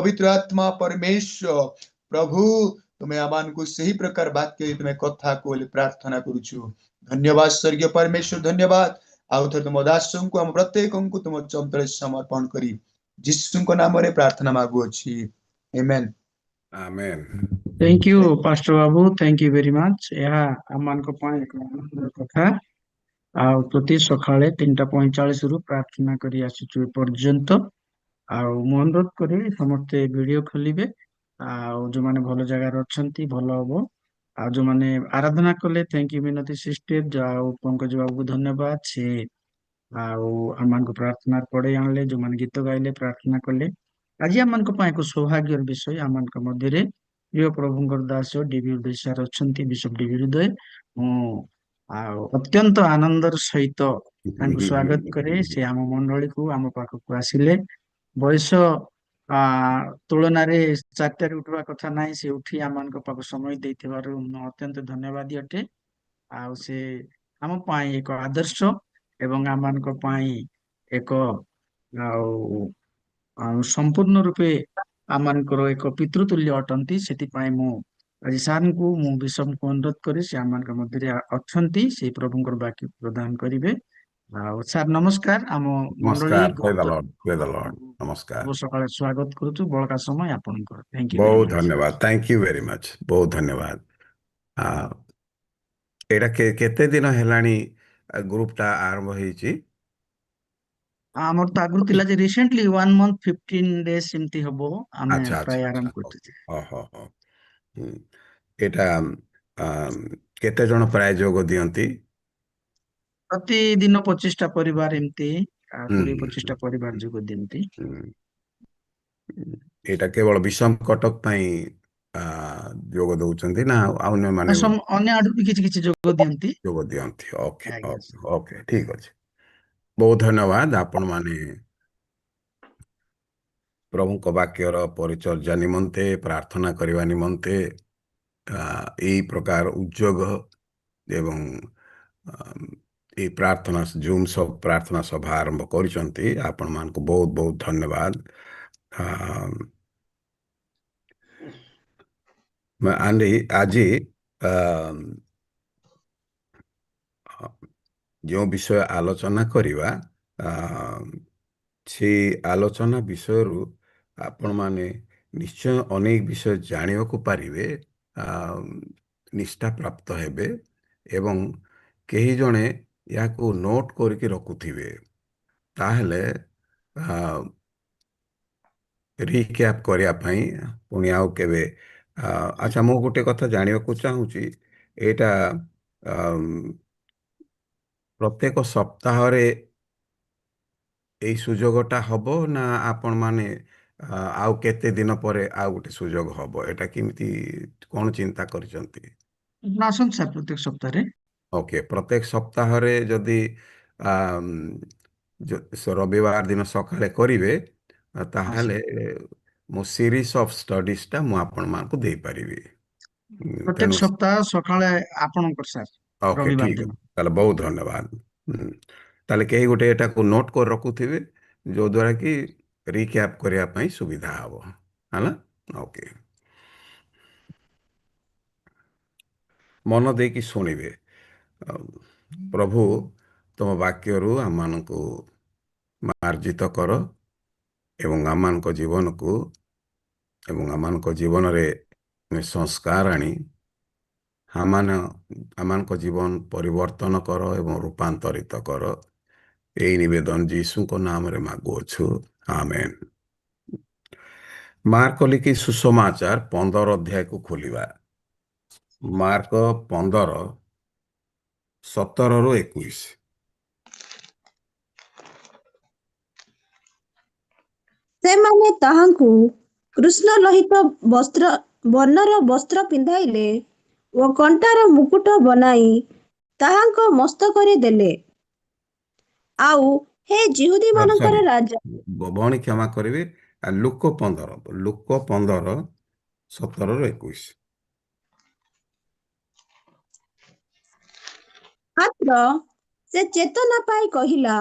पवित्र आत्मा परमेश्वर प्रभु तुम्हें आमान को सही प्रकार बात के तुम्हें कथा को प्रार्थना करुछु। धन्यवाद स्वर्गीय परमेश्वर, धन्यवाद। आउ थे तुम दासों को हम प्रत्येक को तुम चंतले समर्पण करी यीशु को नाम रे प्रार्थना मागु अछि। Amen amen. Thank you pastor बाबू, थैंक यू वेरी मच। यह आमान को पाए कथा आउ प्रति सकाळे 3:45 रु प्रार्थना करी आसुछु पर्यंत। आउ मु अनुरोध करी समस्ते वीडियो खोलिबे आउ जो माने भलो जगह अछंती भलो हबो। आउ जो माने आराधना कले थैंक यू मिनती सिस्टर जाओ पंकज बाबू को धन्यवाद। से आउ आमान को प्रार्थना पड़े आनले जो माने गीत गाइले प्रार्थना कले। आज आमान को पाए को सौभाग्यर विषय आमान को मध्य रे प्रिय प्रभुंकर दास डीवी हृदय सर अछंती बिशप डीवी हृदय। अत्यंत आनंदर सहित स्वागत करे से आम मंडली को आम पाखक आसिले। बयस तुलन 4टार उठवा कथा ना से उठी आम पाख समय देथिबारु अत्यंत धन्यवाद अटे। आ से आम पाई एक आदर्श एवं आम एक संपूर्ण रूपे आम एक पितृतुल्य अटंती। से आज सार को मु विषम को अनुरोध करी से आम मध्य अच्छा से प्रभुंकर वाक्य प्रदान करेंगे। सार नमस्कार। आम मंडली नमस्कार सकाळ स्वागत करुचु। बड़का समय आपन थैंक यू बहुत धन्यवाद। थैंक यू वेरी मच, बहुत धन्यवाद। एटा केते दिन हेलानी ग्रुपटा आरंभ होईची? आमर तो आगु तिला जे रिसेंटली 1 मंथ 15 डेज एमती हबो आमे अच्छा प्राय अच्छा आरंभ अच्छा करते। हो हो हो। एटा केते जण प्राय जोग दियंती? प्रतिदिन 25टा परिवार एमती 20-25टा परिवार जोग दियंती। एटा केवल विषम कटक पई जोग दउचंती ना अन्य माने अन्य आडू भी किछि जोग दियंती। जोग दियंती। ओके ओके ओके ठीक अछि। बहुत धन्यवाद आपण माने प्रभु को वाक्यर परिचर्या निमंते प्रार्थना करने निमंते यही प्रकार उद्योग एवं ये प्रार्थना जूम सब प्रार्थना सभा आरंभ करिसंती। आपण मान को बहुत बहुत धन्यवाद। मैं आज जो विषय आलोचना करिवा से आलोचना विषय रु आपण माने निश्चय अनेक विषय जानिया को पारिबे, निष्ठा प्राप्त हेबे एवं कई जने या को नोट करके रखुथिबे। ताहले रिकैप करिया पई पुणी आउ केबे अच्छा मो गोटे कथा जानिया को चाहूची। एटा प्रत्येक सप्ताह रे এই সুযোগটা হব না আপন মানে আউ কেতে দিন পরে আউ গোটে সুযোগ হব? এটা কেমিতি কোন চিন্তা করিসंती? नासन सर प्रत्येक सप्ताह रे ओके प्रत्येक सप्ताह रे जदि रविवार दिन सकाळे करिवे ताहले मो सीरीज ऑफ स्टडीज टा मु आपन मान को देई परिबी। प्रत्येक सप्ताह सकाळे आपन कर सर ओके रविवार ठीक है, दिन। ताले बहुत धन्यवाद। ताले कई गोटे एटा को नोट कर रखुथिबे जो द्वारा कि रिकैप करिया पई सुविधा हबो हला। ओके मन दे कि सुनिबे। प्रभु तुम वाक्य रु आमान को मार्जित कर एवं आमान को जीवन को एवं आमान को जीवन रे संस्कार आनी आमान को जीवन परिवर्तन कर एवं रूपांतरित कर। यही निवेदन यीशु को नाम रे मागुछु, आमेन। मार्क लिखि सुसमाचार 15 अध्याय को खोलिबा। मार्क 15 17 रु 21। से माने ताहांकु कृष्ण लोहित वस्त्र वर्णर वस्त्र पिंधाइले ओ कंटार मुकुट बनाई ताहांको मस्तकरे देले। आउ हे जिहुदी मानकर राजा। भौणी क्षमा करिवे। लुक 15 17 रु 21। मात्र से चेतना पाई कहिला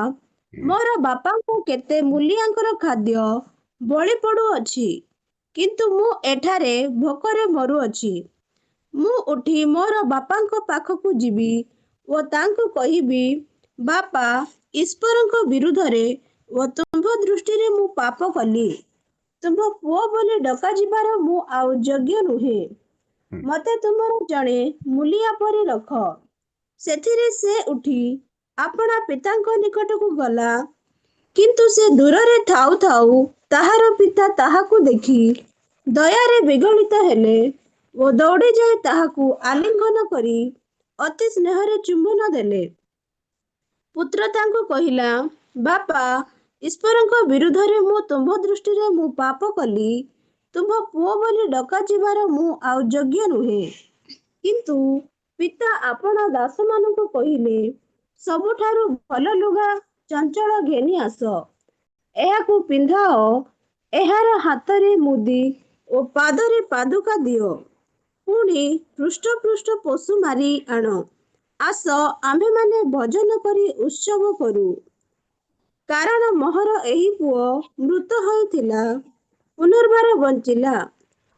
मोर बापा को केते मूल्यांकर खाद्य बळी पडु अछि। କିନ୍ତୁ ମୁଁ ଏଠାରେ ଭୋକରେ ମରୁଅଛି। ମୁଁ ଉଠି ମୋର ବାପାଙ୍କ ପାଖକୁ ଯିବି ଓ ତାଙ୍କୁ କହିବି, ବାପା, ଈଶ୍ୱରଙ୍କ ବିରୁଦ୍ଧରେ ଓ ତୁମ୍ଭ ଦୃଷ୍ଟିରେ ମୁଁ ପାପ କଲି। ତୁମ୍ଭ ପୁଅ ବୋଲି ଡକାଯିବାର ମୁଁ ଆଉ ଯୋଗ୍ୟ ନୁହେଁ। ହୁଁ। ମତେ ତୁମର ଜଣେ ମୂଲିଆ ପରି ରଖ। ସେଥିରେ ସେ ଉଠି ଆପଣା ପିତାଙ୍କ ନିକଟକୁ ଗଲା। କିନ୍ତୁ ସେ ଦୂରରେ ଥାଉ ଥାଉ ତାହାର ପିତା ତାହାକୁ ଦେଖି ଦୟାରେ ବିଗଳିତ ହେଲେ ଓ ଦୌଡ଼ି ଯାଇ ତାହାକୁ ଆଲିଙ୍ଗନ କରି ଅତି ସ୍ନେହରେ ଚୁମ୍ବନ ଦେଲେ। ପୁତ୍ର ତାଙ୍କୁ କହିଲା, ବାପା, ଈଶ୍ୱରଙ୍କ ବିରୁଦ୍ଧରେ ମୁଁ ତୁମ୍ଭ ଦୃଷ୍ଟିରେ ମୁଁ ପାପ କଲି। ତୁମ୍ଭ ପୁଅ ବୋଲି ଡକାଯିବାର ମୁଁ ଆଉ ଯୋଗ୍ୟ ନୁହେଁ। କିନ୍ତୁ ପିତା ଆପଣା ଦାସମାନଙ୍କୁ କହିଲେ, ସବୁଠାରୁ ଭଲ ଲୁଗା ଚଞ୍ଚଳ ଘେନି ଆସ। ଏହାକୁ ପିନ୍ଧାଅ, ଏହାର ହାତରେ ମୁଦି ଓ ପାଦରେ ପାଦୁକା ଦିଅ। ପୁଣି ପୃଷ୍ଠ ପୃଷ୍ଠ ପଶୁ ମାରି ଆଣ। ଆସ, ଆମ୍ଭେମାନେ ଭୋଜନ କରି ଉତ୍ସବ କରୁ। କାରଣ ମୋହର ଏହି ପୁଅ ମୃତ ହୋଇଥିଲା, ପୁନର୍ବାର ବଞ୍ଚିଲା,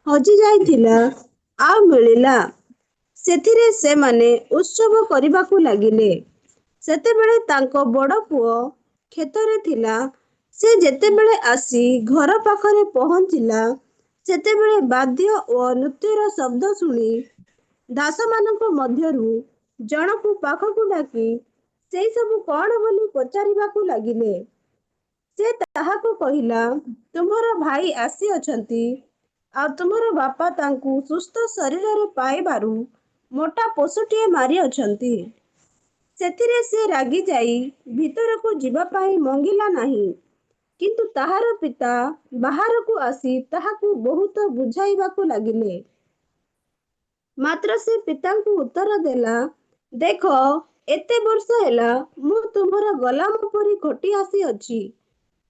ହଜି ଯାଇଥିଲା, ଆଉ ମିଳିଲା। ସେଥିରେ ସେମାନେ ଉତ୍ସବ କରିବାକୁ ଲାଗିଲେ। ସେତେବେଳେ ତାଙ୍କ ବଡ଼ ପୁଅ କ୍ଷେତରେ ଥିଲା। ସେ ଯେତେବେଳେ ଆସି ଘର ପାଖରେ ପହଞ୍ଚିଲା, ସେତେବେଳେ ବାଦ୍ୟ ଓ ନୃତ୍ୟର ଶବ୍ଦ ଶୁଣି ଦାସମାନଙ୍କ ମଧ୍ୟରୁ ଜଣକୁ ପାଖକୁ ଡାକି ସେଇ ସବୁ କଣ ବୋଲି ପଚାରିବାକୁ ଲାଗିଲେ। ସେ ତାହାକୁ କହିଲା, ତୁମ୍ଭର ଭାଇ ଆସିଅଛନ୍ତି, ଆଉ ତୁମର ବାପା ତାଙ୍କୁ ସୁସ୍ଥ ଶରୀରରେ ପାଇବାରୁ ମୋଟା ପଶୁଟିଏ ମାରିଅଛନ୍ତି। ସେଥିରେ ସେ ରାଗି ଯାଇ ଭିତରକୁ ଯିବା ପାଇଁ ମଙ୍ଗିଲା ନାହିଁ। କିନ୍ତୁ ତାହାର ପିତା ବାହାରକୁ ଆସି ତାହାକୁ ବହୁତ ବୁଝାଇବାକୁ ଲାଗିଲେ। ମାତ୍ର ସେ ପିତାଙ୍କୁ ଉତ୍ତର ଦେଲା, ଦେଖ, ଏତେ ବର୍ଷ ହେଲା ମୁଁ ତୁମ୍ଭର ଗୋଲାମ ପରି ଖଟି ଆସିଅଛି।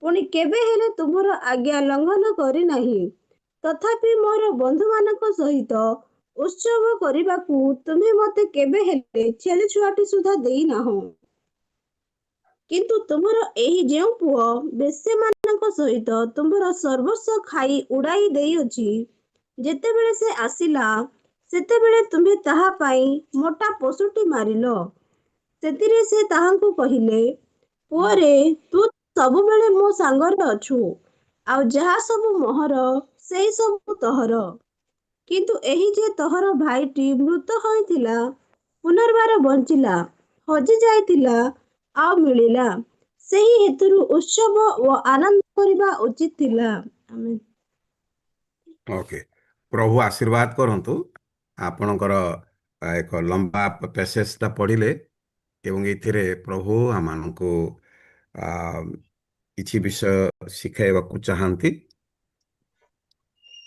ପୁଣି କେବେ ହେଲେ ତୁମ୍ଭର ଆଜ୍ଞା ଲଙ୍ଘନ କରିନାହିଁ। ତଥାପି ମୋର ବନ୍ଧୁମାନଙ୍କ ସହିତ ଉତ୍ସବ କରିବାକୁ ତୁମ୍ଭେ ମୋତେ କେବେ ହେଲେ ଛେଳି ଛୁଆଟି ସୁଦ୍ଧା ଦେଇନାହଁ। କିନ୍ତୁ ତୁମ୍ଭର ଏହି ଯେଉଁ ପୁଅ ବେଶ୍ୟାମାନଙ୍କ ସହିତ ତୁମ୍ଭର ସର୍ବସ୍ୱ ଖାଇ ଉଡ଼ାଇ ଦେଇଅଛି, ଯେତେବେଳେ ସେ ଆସିଲା, ସେତେବେଳେ ତୁମ୍ଭେ ତାହା ପାଇଁ ମୋଟା ପଶୁଟି ମାରିଲ। ସେଥିରେ ସେ ତାହାଙ୍କୁ କହିଲେ, ପୁଅରେ, ତୁ ସବୁବେଳେ ମୋ ସାଙ୍ଗରେ ଅଛୁ, ଆଉ ଯାହା ସବୁ ମୋହର ସେହି ସବୁ ତୋହର। କିନ୍ତୁ ଏହି ଯେ ତୋହର ଭାଇଟି ମୃତ ହୋଇଥିଲା, ପୁନର୍ବାର ବଞ୍ଚିଲା, ହଜି ଯାଇଥିଲା, ଆଉ ମିଳିଲା, ସେହି ହେତୁରୁ ଉତ୍ସବ ଓ ଆନନ୍ଦ କରିବା ଉଚିତ ଥିଲା। ଆମେନ୍। ଓକେ, ପ୍ରଭୁ ଆଶୀର୍ବାଦ କରନ୍ତୁ। ଆପଣଙ୍କର ଏକ ଲମ୍ବା ପ୍ୟାସେଜଟା ପଢ଼ିଲେ ଏବଂ ଏଥିରେ ପ୍ରଭୁ ଆମମାନଙ୍କୁ କିଛି ବିଷୟ ଶିଖାଇବାକୁ ଚାହାନ୍ତି।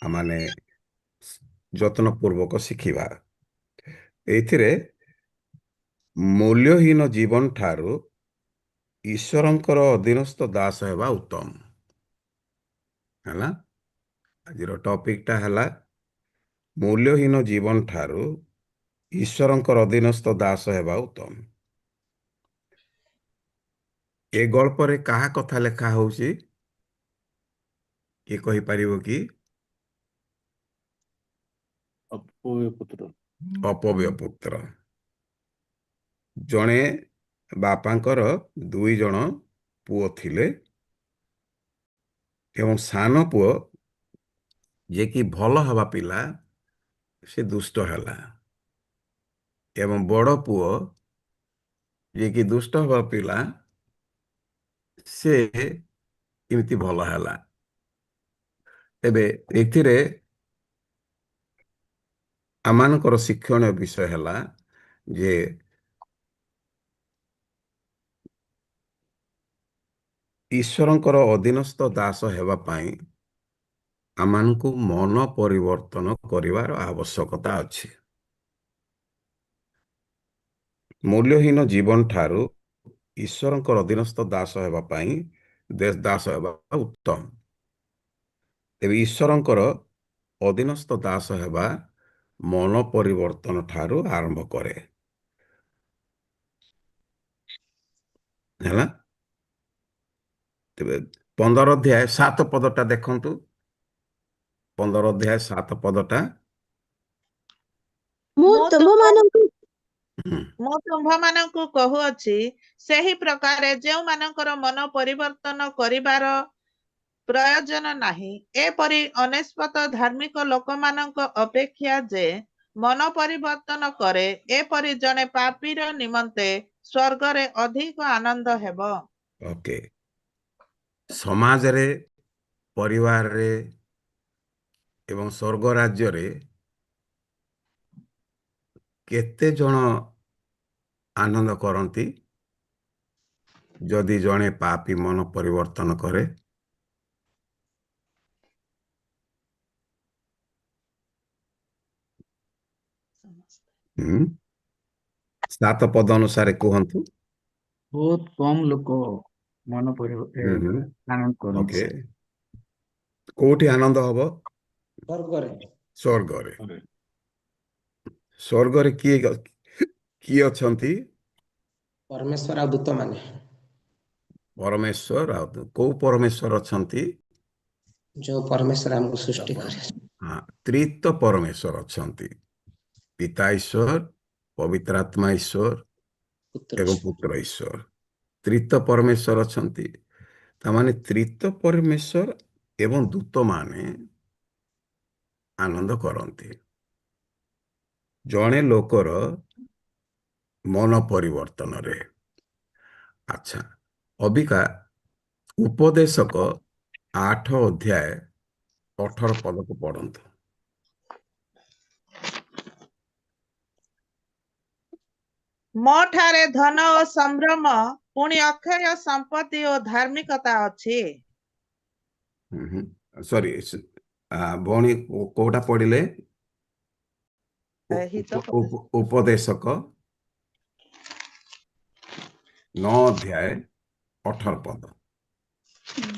ଆମମାନେ ଯତ୍ନପୂର୍ବକ ଶିଖିବା। ଏଥିରେ ମୂଲ୍ୟହୀନ ଜୀବନ ଠାରୁ ଈଶ୍ୱରଙ୍କର ଅଧୀନସ୍ଥ ଦାସ ହେବା ଉତ୍ତମ ହେଲା। ଆଜିର ଟପିକଟା ହେଲା ମୂଲ୍ୟହୀନ ଜୀବନ ଠାରୁ ଈଶ୍ୱରଙ୍କର ଅଧୀନସ୍ଥ ଦାସ ହେବା ଉତ୍ତମ। ଏ ଗଳ୍ପରେ କାହା କଥା ଲେଖା ହଉଛି? କିଏ କହିପାରିବ କି? ଅପବ୍ୟ ପୁତ୍ର। ଜଣେ ବାପାଙ୍କର 2 ଜଣ ପୁଅ ଥିଲେ ଏବଂ ସାନ ପୁଅ ଯିଏକି ଭଲ ହେବା ପିଲା, ସେ ଦୁଷ୍ଟ ହେଲା। ଏବଂ ବଡ଼ ପୁଅ ଯିଏକି ଦୁଷ୍ଟ ହେବା ପିଲା, ସେ କେମିତି ଭଲ ହେଲା। ଏବେ ଏଥିରେ ଆମମାନଙ୍କର ଶିକ୍ଷଣୀୟ ବିଷୟ ହେଲା ଯେ ଈଶ୍ୱରଙ୍କର ଅଧୀନସ୍ଥ ଦାସ ହେବା ପାଇଁ ଆମମାନଙ୍କୁ ମନ ପରିବର୍ତ୍ତନ କରିବାର ଆବଶ୍ୟକତା ଅଛି। ମୂଲ୍ୟହୀନ ଜୀବନ ଠାରୁ ଈଶ୍ୱରଙ୍କର ଅଧୀନସ୍ଥ ଦାସ ହେବା ପାଇଁ ଦାସ ହେବା ଉତ୍ତମ। ତେବେ ଈଶ୍ୱରଙ୍କର ଅଧୀନସ୍ଥ ଦାସ ହେବା ମନ ପରିବର୍ତ୍ତନ ଠାରୁ ଆରମ୍ଭ କରେ ହେଲା। ତେବେ 15 ଅଧ୍ୟାୟ 7 ପଦଟା ଦେଖନ୍ତୁ। 15 ଅଧ୍ୟାୟ 7 ପଦଟା। ମୁଁ ମୁଁ ତୁମମାନଙ୍କୁ ହୁଁ, ମୁଁ ତୁମ୍ଭମାନଙ୍କୁ କହୁଅଛି, ସେହି ପ୍ରକାରେ ଯେଉଁମାନଙ୍କର ମନ ପରିବର୍ତ୍ତନ କରିବାର ପ୍ରୟୋଜନ ନାହିଁ, ଏପରି ଅନେସ୍ପତ ଧାର୍ମିକ ଲୋକମାନଙ୍କ ଅପେକ୍ଷା ଯେ ମନ ପରିବର୍ତ୍ତନ କରେ, ଏପରି ଜଣେ ପାପୀର ନିମନ୍ତେ ସ୍ୱର୍ଗରେ ଅଧିକ ଆନନ୍ଦ ହେବ। ଓକେ। ସମାଜରେ, ପରିବାରରେ ଏବଂ ସ୍ୱର୍ଗ ରାଜ୍ୟରେ କେତେ ଜଣ ଆନନ୍ଦ କରନ୍ତି ଯଦି ଜଣେ ପାପୀ ମନ ପରିବର୍ତ୍ତନ କରେ? ହୁଁ, 7 ପଦ ଅନୁସାରେ କୁହନ୍ତୁ। ବହୁତ କମ ଲୋକ ମନ ହୁଁ, ଆନନ୍ଦ କରନ୍ତି ଓକେ। ସାର୍। କୋଉଠି ଆନନ୍ଦ ହବ? ସ୍ୱର୍ଗରେ ସ୍ୱର୍ଗରେ। ସ୍ୱର୍ଗରେ କିଏ ଅଛନ୍ତି? ପରମେଶ୍ୱର ଆଉ ଦୂତମାନେ, ପରମେଶ୍ୱର। ଆଉ କୋଉ ପରମେଶ୍ୱର ଅଛନ୍ତି? ଯୋଉ ପରମେଶ୍ୱର ଆମକୁ ସୃଷ୍ଟି କରେ। ହଁ, ତ୍ରିତ୍ୱ ପରମେଶ୍ୱର ଅଛନ୍ତି। ପିତା ଈଶ୍ୱର, ପବିତ୍ର ଆତ୍ମା ଈଶ୍ୱର ପୁତ୍ର ଏବଂ ପୁତ୍ର ଈଶ୍ୱର। ତ୍ରିତ୍ୱ ପରମେଶ୍ୱର ଅଛନ୍ତି। ତାମାନେ ତ୍ରିତ୍ୱ ପରମେଶ୍ୱର ଏବଂ ଦୂତମାନେ ଆନନ୍ଦ କରନ୍ତି ଜଣେ ଲୋକର ମନ ପରିବର୍ତ୍ତନରେ। ଆଚ୍ଛା, ଅବିକା ଉପଦେଶକ 8 ଅଧ୍ୟାୟ 18 ପଦକୁ ପଢନ୍ତୁ। ମୋ ଠାରେ ଧନ ଓ ସମ୍ଭ୍ରମ, ପୁଣି ଅକ୍ଷୟ ସମ୍ପତ୍ତି ଓ ଧାର୍ମିକତା ଅଛି। ସରି, ଭଉଣୀ କୋଉଟା ପଢିଲେ? ଏହି ତ ଉପଦେଶକ 9 ଅଧ୍ୟାୟ 18 ପଦ।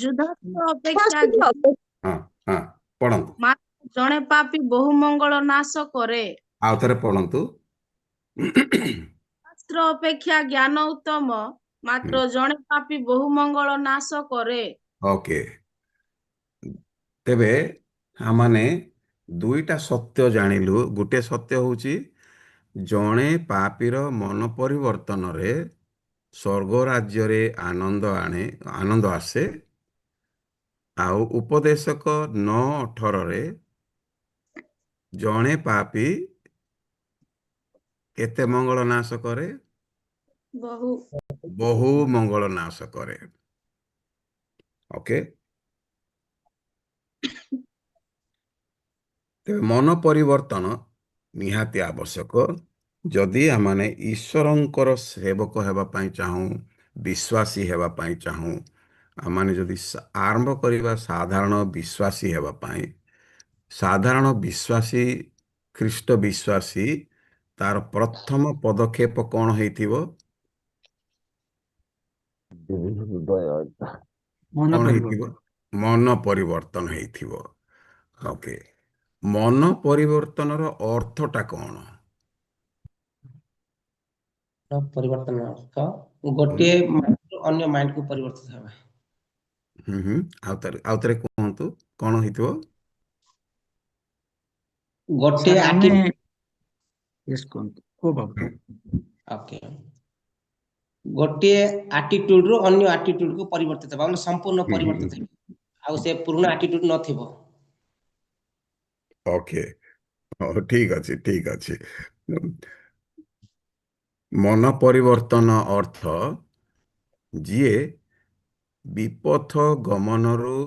ଯୁଦ୍ଧାସ୍ତ୍ର ଅପେକ୍ଷା ହଁ, ହଁ, ପଢନ୍ତୁ। ଜଣେ ପାପୀ ବହୁ ମଙ୍ଗଳ ନାଶ କରେ। ଆଉ ଥରେ ପଢନ୍ତୁ। ଶାସ୍ତ୍ର ଅପେକ୍ଷା ଜ୍ଞାନ ଉତ୍ତମ, ମାତ୍ର ଜଣେ ପାପୀ ବହୁ ମଙ୍ଗଳ ନାଶ କରେ। ଓକେ। ତେବେ ଆମମାନେ ଦୁଇଟା ସତ୍ୟ ଜାଣିଲୁ। ଗୋଟେ ସତ୍ୟ ହଉଛି ଜଣେ ପାପୀର ମନ ପରିବର୍ତ୍ତନରେ ସ୍ୱର୍ଗ ରାଜ୍ୟରେ ଆନନ୍ଦ ଆସେ। ଆଉ ଉପଦେଶକ 9:18ରେ ଜଣେ ପାପୀ କେତେ ମଙ୍ଗଳ ନାଶ କରେ? ବହୁ ମଙ୍ଗଳ ନାଶ କରେ। ଓକେ। ତେବେ ମନ ପରିବର୍ତ୍ତନ ନିହାତି ଆବଶ୍ୟକ ଯଦି ଆମମାନେ ଈଶ୍ୱରଙ୍କର ସେବକ ହେବା ପାଇଁ ଚାହୁଁ, ବିଶ୍ୱାସୀ ହେବା ପାଇଁ ଚାହୁଁ। ଆମମାନେ ଯଦି ଆରମ୍ଭ କରିବା ସାଧାରଣ ବିଶ୍ୱାସୀ ହେବା ପାଇଁ, ସାଧାରଣ ବିଶ୍ୱାସୀ, ଖ୍ରୀଷ୍ଟ ବିଶ୍ୱାସୀ, ତାର ପ୍ରଥମ ପଦକ୍ଷେପ କଣ ହେଇଥିବ? ମନ କଣ ହେଇଥିବ? ପରିବର୍ତ୍ତନ। ମନ ପରିବର୍ତ୍ତନ ହେଇଥିବ। ଓକେ। ମନ ପରିବର୍ତ୍ତନର ଅର୍ଥଟା କଣ? ପରିବର୍ତ୍ତନ ଅର୍ଥ ଗୋଟିଏ ମାଇଣ୍ଡରୁ ଅନ୍ୟ ମାଇଣ୍ଡକୁ ପରିବର୍ତ୍ତିତ ହେବା। ଆଉଥରେ କୁହନ୍ତୁ, କଣ ହେଇଥିବ? ଗୋଟିଏ ସାର୍, ଆମେ yes, କୁହନ୍ତୁ। କୁହ ବାବୁ। ଓକେ, ଗୋଟିଏ ଆଟିଟ୍ୟୁଡରୁ ଅନ୍ୟ ଆଟିଟ୍ୟୁଡକୁ ପରିବର୍ତ୍ତିତ ହେବା, ମାନେ ସମ୍ପୂର୍ଣ୍ଣ ପରିବର୍ତ୍ତିତ ହେବା। ଆଉ ସେ ପୁରୁଣା ଆଟିଟ୍ୟୁଡ ନଥିବ। ଓକେ, ଠିକ ଅଛି, ଠିକ ଅଛି। ମନ ପରିବର୍ତ୍ତନ ଅର୍ଥ ଯିଏ ବିପଥ ଗମନରୁ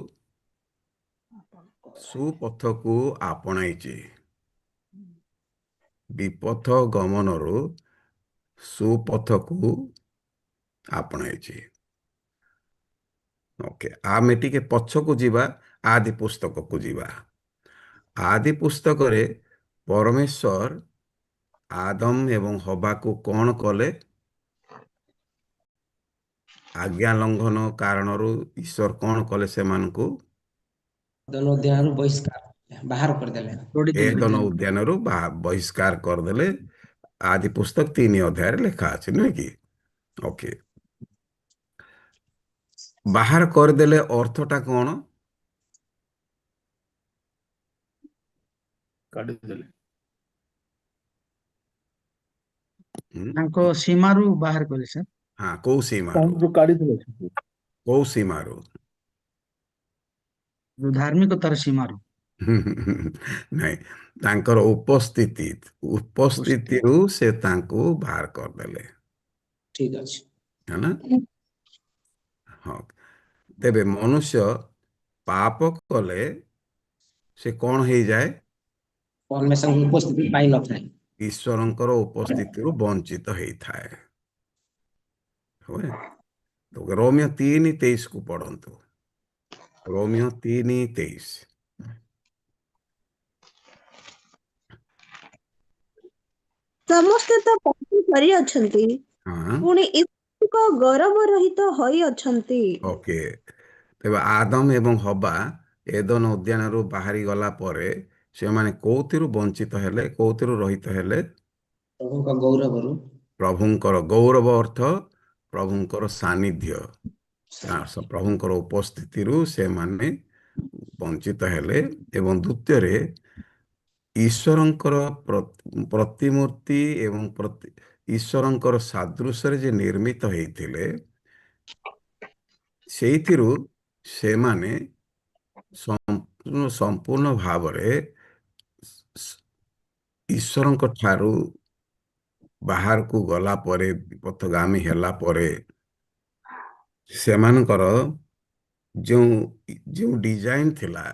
ସୁପଥକୁ ଆପଣାଇଛି। ବିପଥ ଗମନରୁ ସୁପଥକୁ ଆପଣାଇଛି। ଓକେ, ଆମେ ଟିକେ ପଛକୁ ଯିବା, ଆଦି ପୁସ୍ତକକୁ ଯିବା। ଆଦି ପୁସ୍ତକରେ ପରମେଶ୍ୱର ଆଦମ ଏବଂ ହବାକୁ କଣ କଲେ? ଆଜ୍ଞା ଲଙ୍ଘନ କାରଣରୁ ଈଶ୍ୱର କଣ କଲେ? ସେମାନଙ୍କୁ ଉଦ୍ୟାନରୁ ବାହାର କରିଦେଲେ। ଏଦନ ଉଦ୍ୟାନରୁ ବହିଷ୍କାର କରିଦେଲେ। ଆଦି ପୁସ୍ତକ 3 ଅଧ୍ୟାୟରେ ଲେଖା ଅଛି, ନୁହେଁ କି? ଓକେ। ବାହାର କରିଦେଲେ ଅର୍ଥଟା କଣ? ତାଙ୍କ ସୀମାରୁ ବାହାର କଲେ ସାର୍। ହଁ କୋଉ ସୀମାରୁ କୋଉ ସୀମାରୁ ଯୋଉ ଧାର୍ମିକତାର ସୀମାରୁ। ନାଇଁ ତାଙ୍କର ଉପସ୍ଥିତିରୁ ସେ ତାଙ୍କୁ ବାହାର କରିଦେଲେ ଠିକ ଅଛି। ହେଲା। ହଁ ତେବେ ମନୁଷ୍ୟ ପାପ କଲେ ସେ କଣ ହେଇଯାଏ? ପରମେଶ୍ୱରଙ୍କ ଉପସ୍ଥିତି ପାଇନଥାଏ। ଈଶ୍ୱରଙ୍କର ଉପସ୍ଥିତିରୁ ବଞ୍ଚିତ ହେଇଥାଏ। ହୁଏ ତ ରୋମିଓ 3:23 ପଢନ୍ତୁ। ରୋମିଓ 3:23। ସମସ୍ତେ ତ ପାପ କରିଅଛନ୍ତି, ହଁ ପୁଣି ଈଶ୍ୱରଙ୍କ ଗୌରବ ରହିତ ହୋଇଅଛନ୍ତି। ଓକେ। ତେବେ ଆଦମ ଏବଂ ହବା ଏଦନ ଉଦ୍ୟାନରୁ ବାହାରି ଗଲା ପରେ ସେମାନେ କୋଉଥିରୁ ବଞ୍ଚିତ ହେଲେ, କୋଉଥିରୁ ରହିତ ହେଲେ? ପ୍ରଭୁଙ୍କ ଗୌରବରୁ। ପ୍ରଭୁଙ୍କର ଗୌରବ ଅର୍ଥ ପ୍ରଭୁଙ୍କର ସାନ୍ନିଧ୍ୟ, ପ୍ରଭୁଙ୍କର ଉପସ୍ଥିତିରୁ ସେମାନେ ବଞ୍ଚିତ ହେଲେ। ଏବଂ ଦ୍ୱିତୀୟରେ ଈଶ୍ୱରଙ୍କର ପ୍ରତିମୂର୍ତ୍ତି ଏବଂ ଈଶ୍ୱରଙ୍କର ସାଦୃଶ୍ୟରେ ଯେ ନିର୍ମିତ ହେଇଥିଲେ, ସେଇଥିରୁ ସେମାନେ ସମ୍ପୂର୍ଣ୍ଣ ଭାବରେ ଈଶ୍ୱରଙ୍କ ଠାରୁ ବାହାରକୁ ଗଲା ପରେ, ବିପଥଗାମୀ ହେଲା ପରେ ସେମାନଙ୍କର ଯେଉଁ ଡିଜାଇନ ଥିଲା,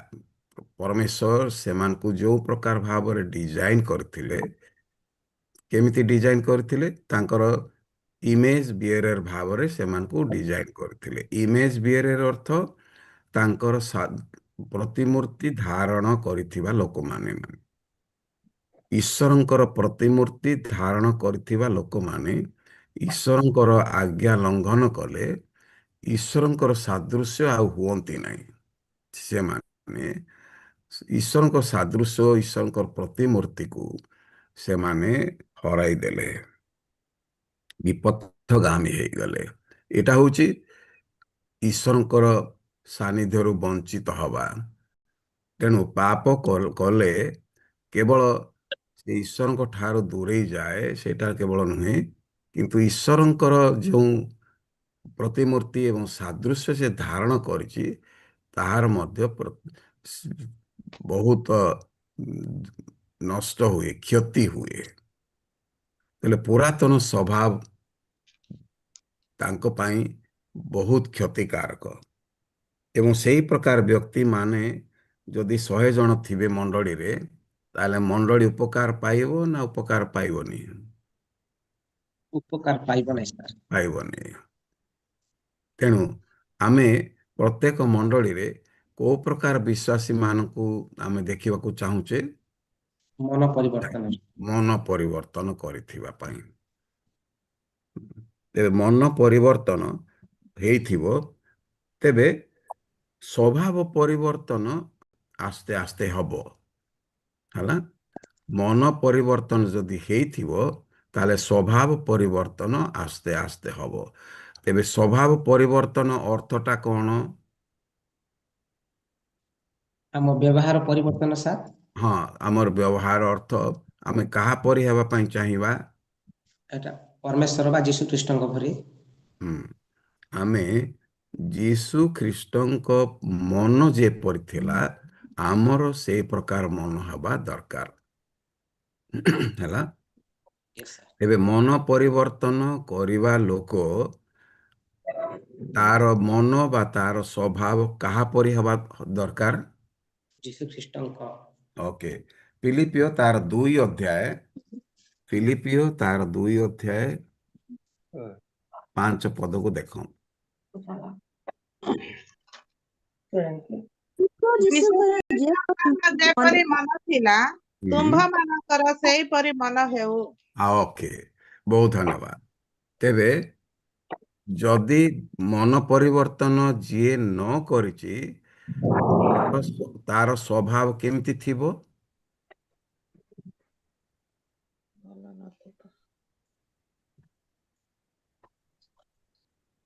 ପରମେଶ୍ୱର ସେମାନଙ୍କୁ ଯେଉଁ ପ୍ରକାର ଭାବରେ ଡିଜାଇନ କରିଥିଲେ, କେମିତି ଡିଜାଇନ କରିଥିଲେ? ତାଙ୍କର ଇମେଜ ବିୟରର ଭାବରେ ସେମାନଙ୍କୁ ଡିଜାଇନ କରିଥିଲେ। ଇମେଜ ବିୟରର ଅର୍ଥ ତାଙ୍କର ପ୍ରତିମୂର୍ତ୍ତି ଧାରଣ କରିଥିବା ଲୋକମାନେ, ଈଶ୍ୱରଙ୍କର ପ୍ରତିମୂର୍ତ୍ତି ଧାରଣ କରିଥିବା ଲୋକମାନେ ଈଶ୍ୱରଙ୍କର ଆଜ୍ଞା ଲଙ୍ଘନ କଲେ ଈଶ୍ୱରଙ୍କର ସାଦୃଶ୍ୟ ଆଉ ହୁଅନ୍ତି ନାହିଁ। ସେମାନେ ଈଶ୍ୱରଙ୍କ ସାଦୃଶ୍ୟ, ଈଶ୍ୱରଙ୍କର ପ୍ରତିମୂର୍ତ୍ତିକୁ ସେମାନେ ହରାଇ ଦେଲେ, ବିପଥଗାମୀ ହେଇଗଲେ। ଏଇଟା ହଉଛି ଈଶ୍ୱରଙ୍କର ସାନ୍ନିଧ୍ୟରୁ ବଞ୍ଚିତ ହବା। ତେଣୁ ପାପ କଲେ କେବଳ ସେ ଈଶ୍ୱରଙ୍କ ଠାରୁ ଦୂରେଇ ଯାଏ, ସେଇଟା କେବଳ ନୁହେଁ, କିନ୍ତୁ ଈଶ୍ୱରଙ୍କର ଯେଉଁ ପ୍ରତିମୂର୍ତ୍ତି ଏବଂ ସାଦୃଶ୍ୟ ସେ ଧାରଣ କରିଛି ତାହାର ମଧ୍ୟ ବହୁତ ନଷ୍ଟ ହୁଏ, କ୍ଷତି ହୁଏ। ହେଲେ ପୁରାତନ ସ୍ୱଭାବ ତାଙ୍କ ପାଇଁ ବହୁତ କ୍ଷତିକାରକ। ଏବଂ ସେହି ପ୍ରକାର ବ୍ୟକ୍ତିମାନେ ଯଦି 100 ଜଣ ଥିବେ ମଣ୍ଡଳୀରେ, ତାହେଲେ ମଣ୍ଡଳୀ ଉପକାର ପାଇବ ନା ଉପକାର ପାଇବନି? ଉପକାର ପାଇବ ନାହିଁ ସାର୍। ପାଇବନି। ତେଣୁ ଆମେ ପ୍ରତ୍ୟେକ ମଣ୍ଡଳୀରେ କୋଉ ପ୍ରକାର ବିଶ୍ୱାସୀ ମାନଙ୍କୁ ଆମେ ଦେଖିବାକୁ ଚାହୁଁଛେ? ମନ ପରିବର୍ତ୍ତନ। ମନ ପରିବର୍ତ୍ତନ କରିଥିବା ପାଇଁ। ତେବେ ମନ ପରିବର୍ତ୍ତନ ହେଇଥିବ, ତେବେ ସ୍ୱଭାବ ପରିବର୍ତ୍ତନ ଆସ୍ତେ ଆସ୍ତେ ହବ। ହେଲା, ମନ ପରିବର୍ତ୍ତନ ଯଦି ହେଇଥିବ ତାହେଲେ ସ୍ୱଭାବ ପରିବର୍ତ୍ତନ ଆସ୍ତେ ଆସ୍ତେ ହବ। ତେବେ ସ୍ୱଭାବ ପରିବର୍ତ୍ତନ ଅର୍ଥଟା କଣ? ଆମ ବ୍ୟବହାର ପରିବର୍ତ୍ତନ ସାର୍। ହଁ, ଆମର ବ୍ୟବହାର ଅର୍ଥ ଆମେ କାହା ପରି ହେବା ପାଇଁ ଚାହିଁବା? ଏଟା ପରମେଶ୍ୱର ବା ଯୀଶୁ ଖ୍ରୀଷ୍ଟଙ୍କ ପରି। ଆମେ ଯୀଶୁ ଖ୍ରୀଷ୍ଟଙ୍କ ମନ ଯେପରି ଥିଲା, ଆମର ସେଇ ପ୍ରକାର ମନ ହେବା ଦରକାର। ହେଲା, ଏବେ ମନ ପରିବର୍ତ୍ତନ କରିବା ଲୋକ ତାର ମନ ବା ତାର ସ୍ୱଭାବ କାହା ପରି ହେବା ଦରକାର? ଯୀଶୁ ଖ୍ରୀଷ୍ଟଙ୍କ। ଓକେ, ଫିଲିପିଓ ତାର 2 ଅଧ୍ୟାୟ, ଫିଲିପିଓ ତାର 2 ଅଧ୍ୟାୟ 5 ପଦକୁ ଦେଖ। ଯୀଶୁଙ୍କର ଯେପରି ମନ ଥିଲା ତୁମ୍ଭମାନଙ୍କର ସେହିପରି ମନ ହେଉ। ଓକେ, ବହୁତ ଧନ୍ୟବାଦ। ତେବେ ଯଦି ମନ ପରିବର୍ତ୍ତନ ଯିଏ ନ କରିଛି, ତାର ସ୍ୱଭାବ କେମିତି ଥିବ?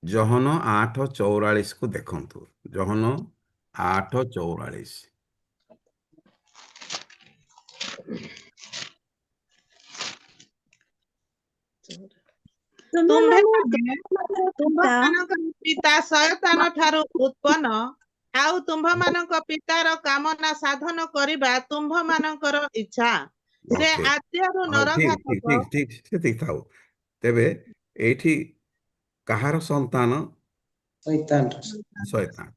ଜହନ 8:44 କୁ ଦେଖନ୍ତୁ। ଜହନ 8:44। ତୁମ୍ଭେ ତୁମ୍ଭେମାନେ ତୁମ୍ଭମାନଙ୍କର ପିତା ଶୟତାନ ଠାରୁ ଉତ୍ପନ୍ନ, ଆଉ ତୁମ୍ଭମାନଙ୍କ ପିତାର କାମନା ସାଧନ କରିବା ତୁମ୍ଭମାନଙ୍କର ଇଚ୍ଛା। ସେ ଓକେ ଆଦ୍ୟରୁ ହଉ ଠିକ ଠିକ ନରଘାତକ, ଠିକ ଠିକ ସେତିକି ଥାଉ। ତେବେ ଏଇଠି କାହାର ସନ୍ତାନ? ଶୈତାନର ଶୈତାନ।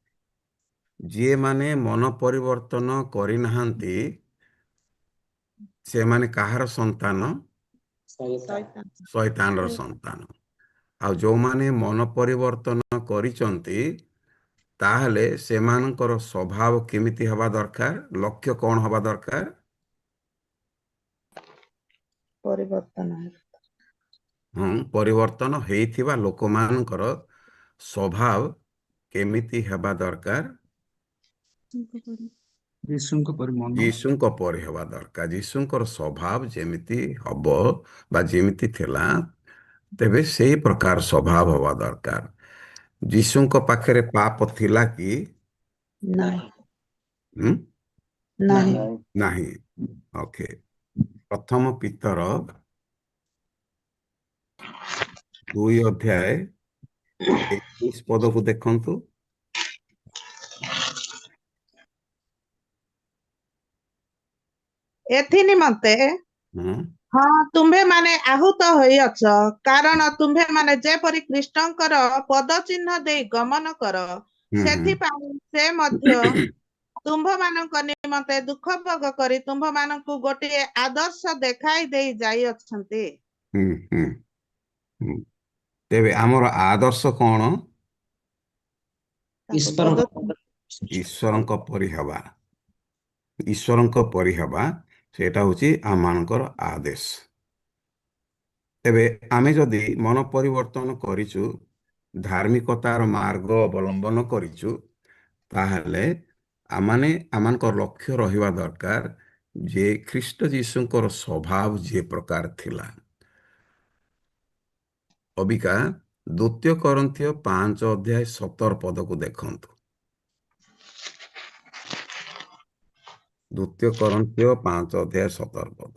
ଯିଏ ମାନେ ମନ ପରିବର୍ତ୍ତନ କରିନାହାନ୍ତି ସେମାନେ କାହାର ସନ୍ତାନ? ଶୈତାନ ଶୈତାନର ସନ୍ତାନ। ଆଉ ଯୋଉମାନେ ମନ ପରିବର୍ତ୍ତନ କରିଛନ୍ତି ତାହେଲେ ସେମାନଙ୍କର ସ୍ୱଭାବ କେମିତି ହେବା ଦରକାର? ଲକ୍ଷ୍ୟ କ'ଣ ହେବା ଦରକାର? ପରିବର୍ତ୍ତନ। ପରିବର୍ତ୍ତନ ହେଇଥିବା ଲୋକମାନଙ୍କର ସ୍ୱଭାବ କେମିତି ହେବା ଦରକାର? ଯୀଶୁଙ୍କ ପରି ମନ ଯୀଶୁଙ୍କ ପରି ହେବା ଦରକାର। ଯୀଶୁଙ୍କର ସ୍ୱଭାବ ଯେମିତି ହବ ବା ଯେମିତି ଥିଲା ତେବେ ସେଇ ପ୍ରକାର ସ୍ୱଭାବ ହେବା ଦରକାର। ଯୀଶୁଙ୍କ ପାଖରେ ପାପ ଥିଲା କି? ନାହିଁ। ହୁଁ? ନାହିଁ। ନାହିଁ। ଓକେ। ପ୍ରଥମ ପିତର 2 ଅଧ୍ୟାୟ 21 ପଦକୁ ଦେଖନ୍ତୁ। ଏଥି ନିମନ୍ତେ ହୁଁ ତୁମ୍ଭେମାନେ ଆହୁତ ହୋଇଅଛ, କାରଣ ତୁମ୍ଭେମାନେ ଯେପରି ଖ୍ରୀଷ୍ଟଙ୍କର ପଦଚିହ୍ନ ଦେଇ ଗମନ କର, ହୁଁ ସେଥିପାଇଁ ସେ ମଧ୍ୟ ତୁମ୍ଭମାନଙ୍କ ନିମନ୍ତେ ଦୁଃଖ ଭୋଗ କରି ତୁମ୍ଭମାନଙ୍କୁ ଗୋଟିଏ ଆଦର୍ଶ ଦେଖାଇ ଦେଇ ଯାଇଅଛନ୍ତି। ହୁଁ ହୁଁ ହୁଁ। ତେବେ ଆମର ଆଦର୍ଶ କ'ଣ? ଈଶ୍ୱରଙ୍କ ପରି ହେବା। ଈଶ୍ୱରଙ୍କ ପରି ହେବା ସେଇଟା ହେଉଛି ଆମମାନଙ୍କର ଆଦେଶ। ତେବେ ଆମେ ଯଦି ମନ ପରିବର୍ତ୍ତନ କରିଛୁ, ଧାର୍ମିକତାର ମାର୍ଗ ଅବଲମ୍ବନ କରିଛୁ, ତାହେଲେ ଆମମାନଙ୍କର ଲକ୍ଷ୍ୟ ରହିବା ଦରକାର ଯେ ଖ୍ରୀଷ୍ଟ ଯୀଶୁଙ୍କର ସ୍ୱଭାବ ଯେ ପ୍ରକାର ଥିଲା। ଅବିକା 2 କରିନ୍ଥୀୟ 5:17 ପଦକୁ ଦେଖନ୍ତୁ। 2 କରିନ୍ଥୀୟ 5:17 ପଦ।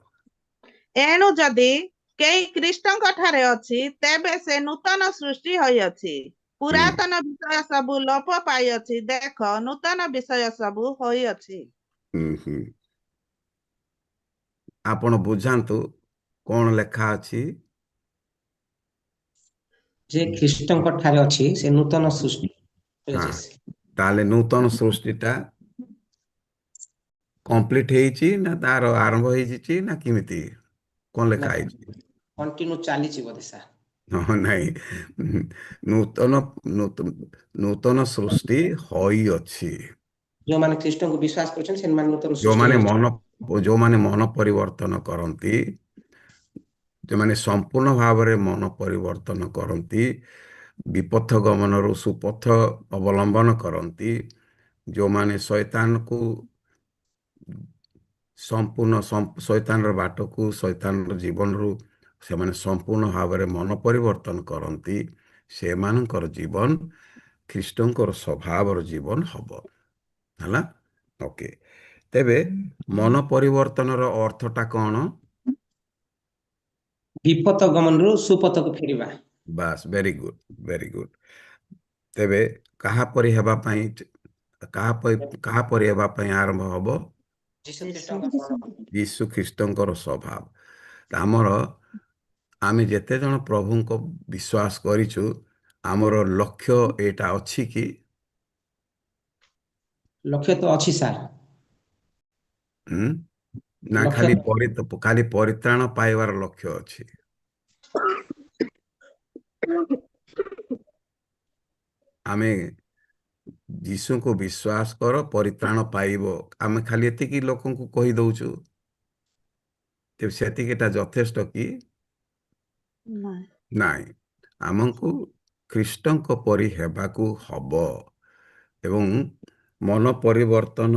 ଏଣୁ ଯଦି କେହି ଖ୍ରୀଷ୍ଟଙ୍କ ଠାରେ ଅଛି, ତେବେ ସେ ନୂତନ ସୃଷ୍ଟି ହୋଇଅଛି। ପୁରାତନ ବିଷୟ ସବୁ ଲୋପ ପାଇଅଛି, ଦେଖ ନୂତନ ବିଷୟ ସବୁ ହୋଇଅଛି। ଆପଣ ବୁଝାନ୍ତୁ କ'ଣ ଲେଖା ଅଛି? ଯେ ଖ୍ରୀଷ୍ଟଙ୍କ ଠାରେ ଅଛି ସେ ନୂତନ ସୃଷ୍ଟି। ହଁ, ତାହେଲେ ନୂତନ ସୃଷ୍ଟିଟା କମ୍ପ୍ଲିଟ ହେଇଛି ନା ତାର ଆରମ୍ଭ ହେଇଛି ନା କେମିତି? କ'ଣ ଲେଖା ହେଇଛି? କଣ୍ଟିନ୍ୟୁ ଚାଲିଛି ବୋଧେ ସାର୍। ହଁ, ନାଇଁ, ନୂତନ ସୃଷ୍ଟି ହୋଇଅଛି। ଯୋଉମାନେ ଖ୍ରୀଷ୍ଟଙ୍କୁ ବିଶ୍ୱାସ କରୁଛନ୍ତି ସେମାନେ ନୂତନ ସୃଷ୍ଟି ଯୋଉମାନେ ମନ ପରିବର୍ତ୍ତନ କରନ୍ତି, ଯୋଉମାନେ ସମ୍ପୂର୍ଣ୍ଣ ଭାବରେ ମନ ପରିବର୍ତ୍ତନ କରନ୍ତି, ବିପଥ ଗମନରୁ ସୁପଥ ଅବଲମ୍ବନ କରନ୍ତି, ଯୋଉମାନେ ଶୈତାନକୁ ସମ୍ପୂର୍ଣ୍ଣ ଶୈତାନର ବାଟକୁ, ଶୈତାନର ଜୀବନରୁ ସେମାନେ ସମ୍ପୂର୍ଣ୍ଣ ଭାବରେ ମନ ପରିବର୍ତ୍ତନ କରନ୍ତି, ସେମାନଙ୍କର ଜୀବନ ଖ୍ରୀଷ୍ଟଙ୍କର ସ୍ୱଭାବର ଜୀବନ ହବ। ହେଲା? ଓକେ। ତେବେ ମନ ପରିବର୍ତ୍ତନର ଅର୍ଥଟା କ'ଣ? ବିପଥ ଗମନରୁ ସୁପଥକୁ ଫେରିବା। ବାସ୍, ଭେରି ଗୁଡ୍, ଭେରି ଗୁଡ୍। ତେବେ କାହା ପରି ହେବା ପାଇଁ ଆରମ୍ଭ ହବ? ଯୀଶୁ ଖ୍ରୀଷ୍ଟଙ୍କର ସ୍ୱଭାବ। ଆମେ ଯେତେ ଜଣ ପ୍ରଭୁଙ୍କ ବିଶ୍ୱାସ କରିଛୁ, ଆମର ଲକ୍ଷ୍ୟ ଏଇଟା ଅଛି କି? ଲକ୍ଷ୍ୟ ତ ଅଛି ସାର୍। ନା ଖାଲି ପରିତ୍ରାଣ ପାଇବାର ଲକ୍ଷ୍ୟ ଅଛି? ଆମେ ଯୀଶୁଙ୍କୁ ବିଶ୍ୱାସ କର ପରିତ୍ରାଣ ପାଇବ, ଆମେ ଖାଲି ଏତିକି ଲୋକଙ୍କୁ କହିଦଉଛୁ, ତେବେ ସେତିକିଟା ଯଥେଷ୍ଟ କି? ନାଇଁ, ଆମକୁ ଖ୍ରୀଷ୍ଟଙ୍କ ପରି ହେବାକୁ ହବ। ଏବଂ ମନ ପରିବର୍ତ୍ତନ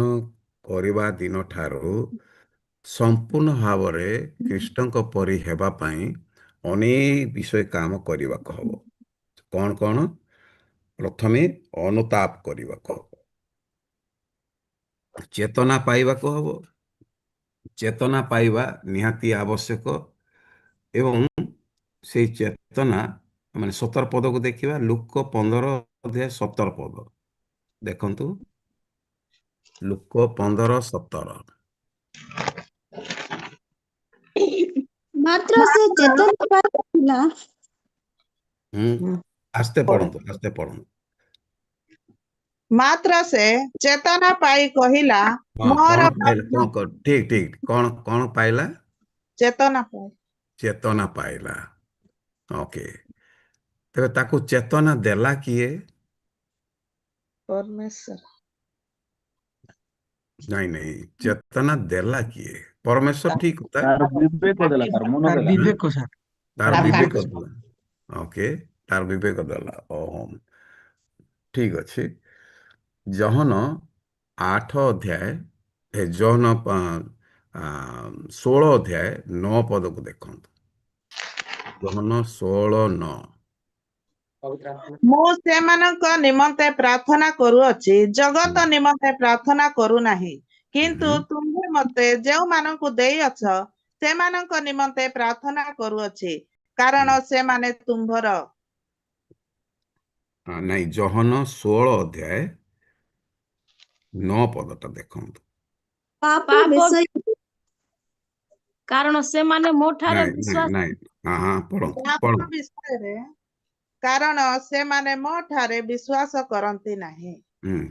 କରିବା ଦିନଠାରୁ ସମ୍ପୂର୍ଣ୍ଣ ଭାବରେ ଖ୍ରୀଷ୍ଟଙ୍କ ପରି ହେବା ପାଇଁ ଅନେକ ବିଷୟ କାମ କରିବାକୁ ହବ। କ'ଣ କ'ଣ? ପ୍ରଥମେ ଅନୁତାପ କରିବାକୁ ହବ, ଚେତନା ପାଇବାକୁ ହବ। ଚେତନା ପାଇବା ନିହାତି ଆବଶ୍ୟକ ଏବଂ ସେଇ ଚେତନା ମାନେ 17 ପଦକୁ ଦେଖିବା। ଲୁକ 15:17 ଦେଖନ୍ତୁ। ଲୁକ 15:17। ମାତ୍ର ସେ ଚେତନା ପାଇ କହିଲା, ଆସ୍ତେ ପଢନ୍ତୁ, ଆସ୍ତେ ପଢନ୍ତୁ। ମାତ୍ର ସେ ଚେତନା ପାଇ କହିଲା, ହଁ, ମୋର କଣ ପାଇଲା? ଠିକ ଠିକ, କଣ କଣ ପାଇଲା? ଚେତନା ପାଇ ଚେତନା ପାଇଲା। ଓକେ, ତେବେ ତାକୁ ଚେତନା ଦେଲା କିଏ? ପରମେଶ୍ୱର। ନାଇଁ ନାଇଁ, ଚେତନା ଦେଲା କିଏ? ପରମେଶ୍ୱର, ଠିକ କଥା। ତାର ବିବେକ ଦେଲା, ତାର ମନ ତାର ଦେଲା। ବିବେକ ସାର୍। ତାର ତାର ବିବେକ କାର୍ଯ୍ୟ। ଦେଲା। ଓକେ, ତାର ବିବେକ ଦେଲା। ଓହୋ, ଠିକ ଅଛି। ଜହନ 8 ଅଧ୍ୟାୟ, ଜହନ 16 ଅଧ୍ୟାୟ 9 ଦେଖନ୍ତୁ। ଜହନ 16:9। ମୁଁ ସେମାନଙ୍କ ନିମନ୍ତେ ପ୍ରାର୍ଥନା କରୁଅଛି, ଜଗତ ନିମନ୍ତେ ପ୍ରାର୍ଥନା କରୁନାହିଁ। କିନ୍ତୁ ତୁମ୍ଭେ ମତେ ଯେଉଁମାନଙ୍କୁ ଦେଇଅଛ ସେମାନଙ୍କ ନିମନ୍ତେ ପ୍ରାର୍ଥନା କରୁଅଛି, କାରଣ ସେମାନେ ତୁମ୍ଭର। ନାଇଁ, ଜହନ 16:9 ଦେଖନ୍ତୁ। ପାପ ପାପ ବିଷୟ କାରଣ ସେମାନେ ମୋ ଠାରେ ନାଇଁ ନାଇଁ ବିଶ୍ୱାସ ନାଇଁ, ହଁ ପଢନ୍ତୁ ପାପ ପଢନ୍ତୁ। ବିଷୟରେ, କାରଣ ସେମାନେ ମୋ ଠାରେ ବିଶ୍ୱାସ କରନ୍ତି ନାହିଁ।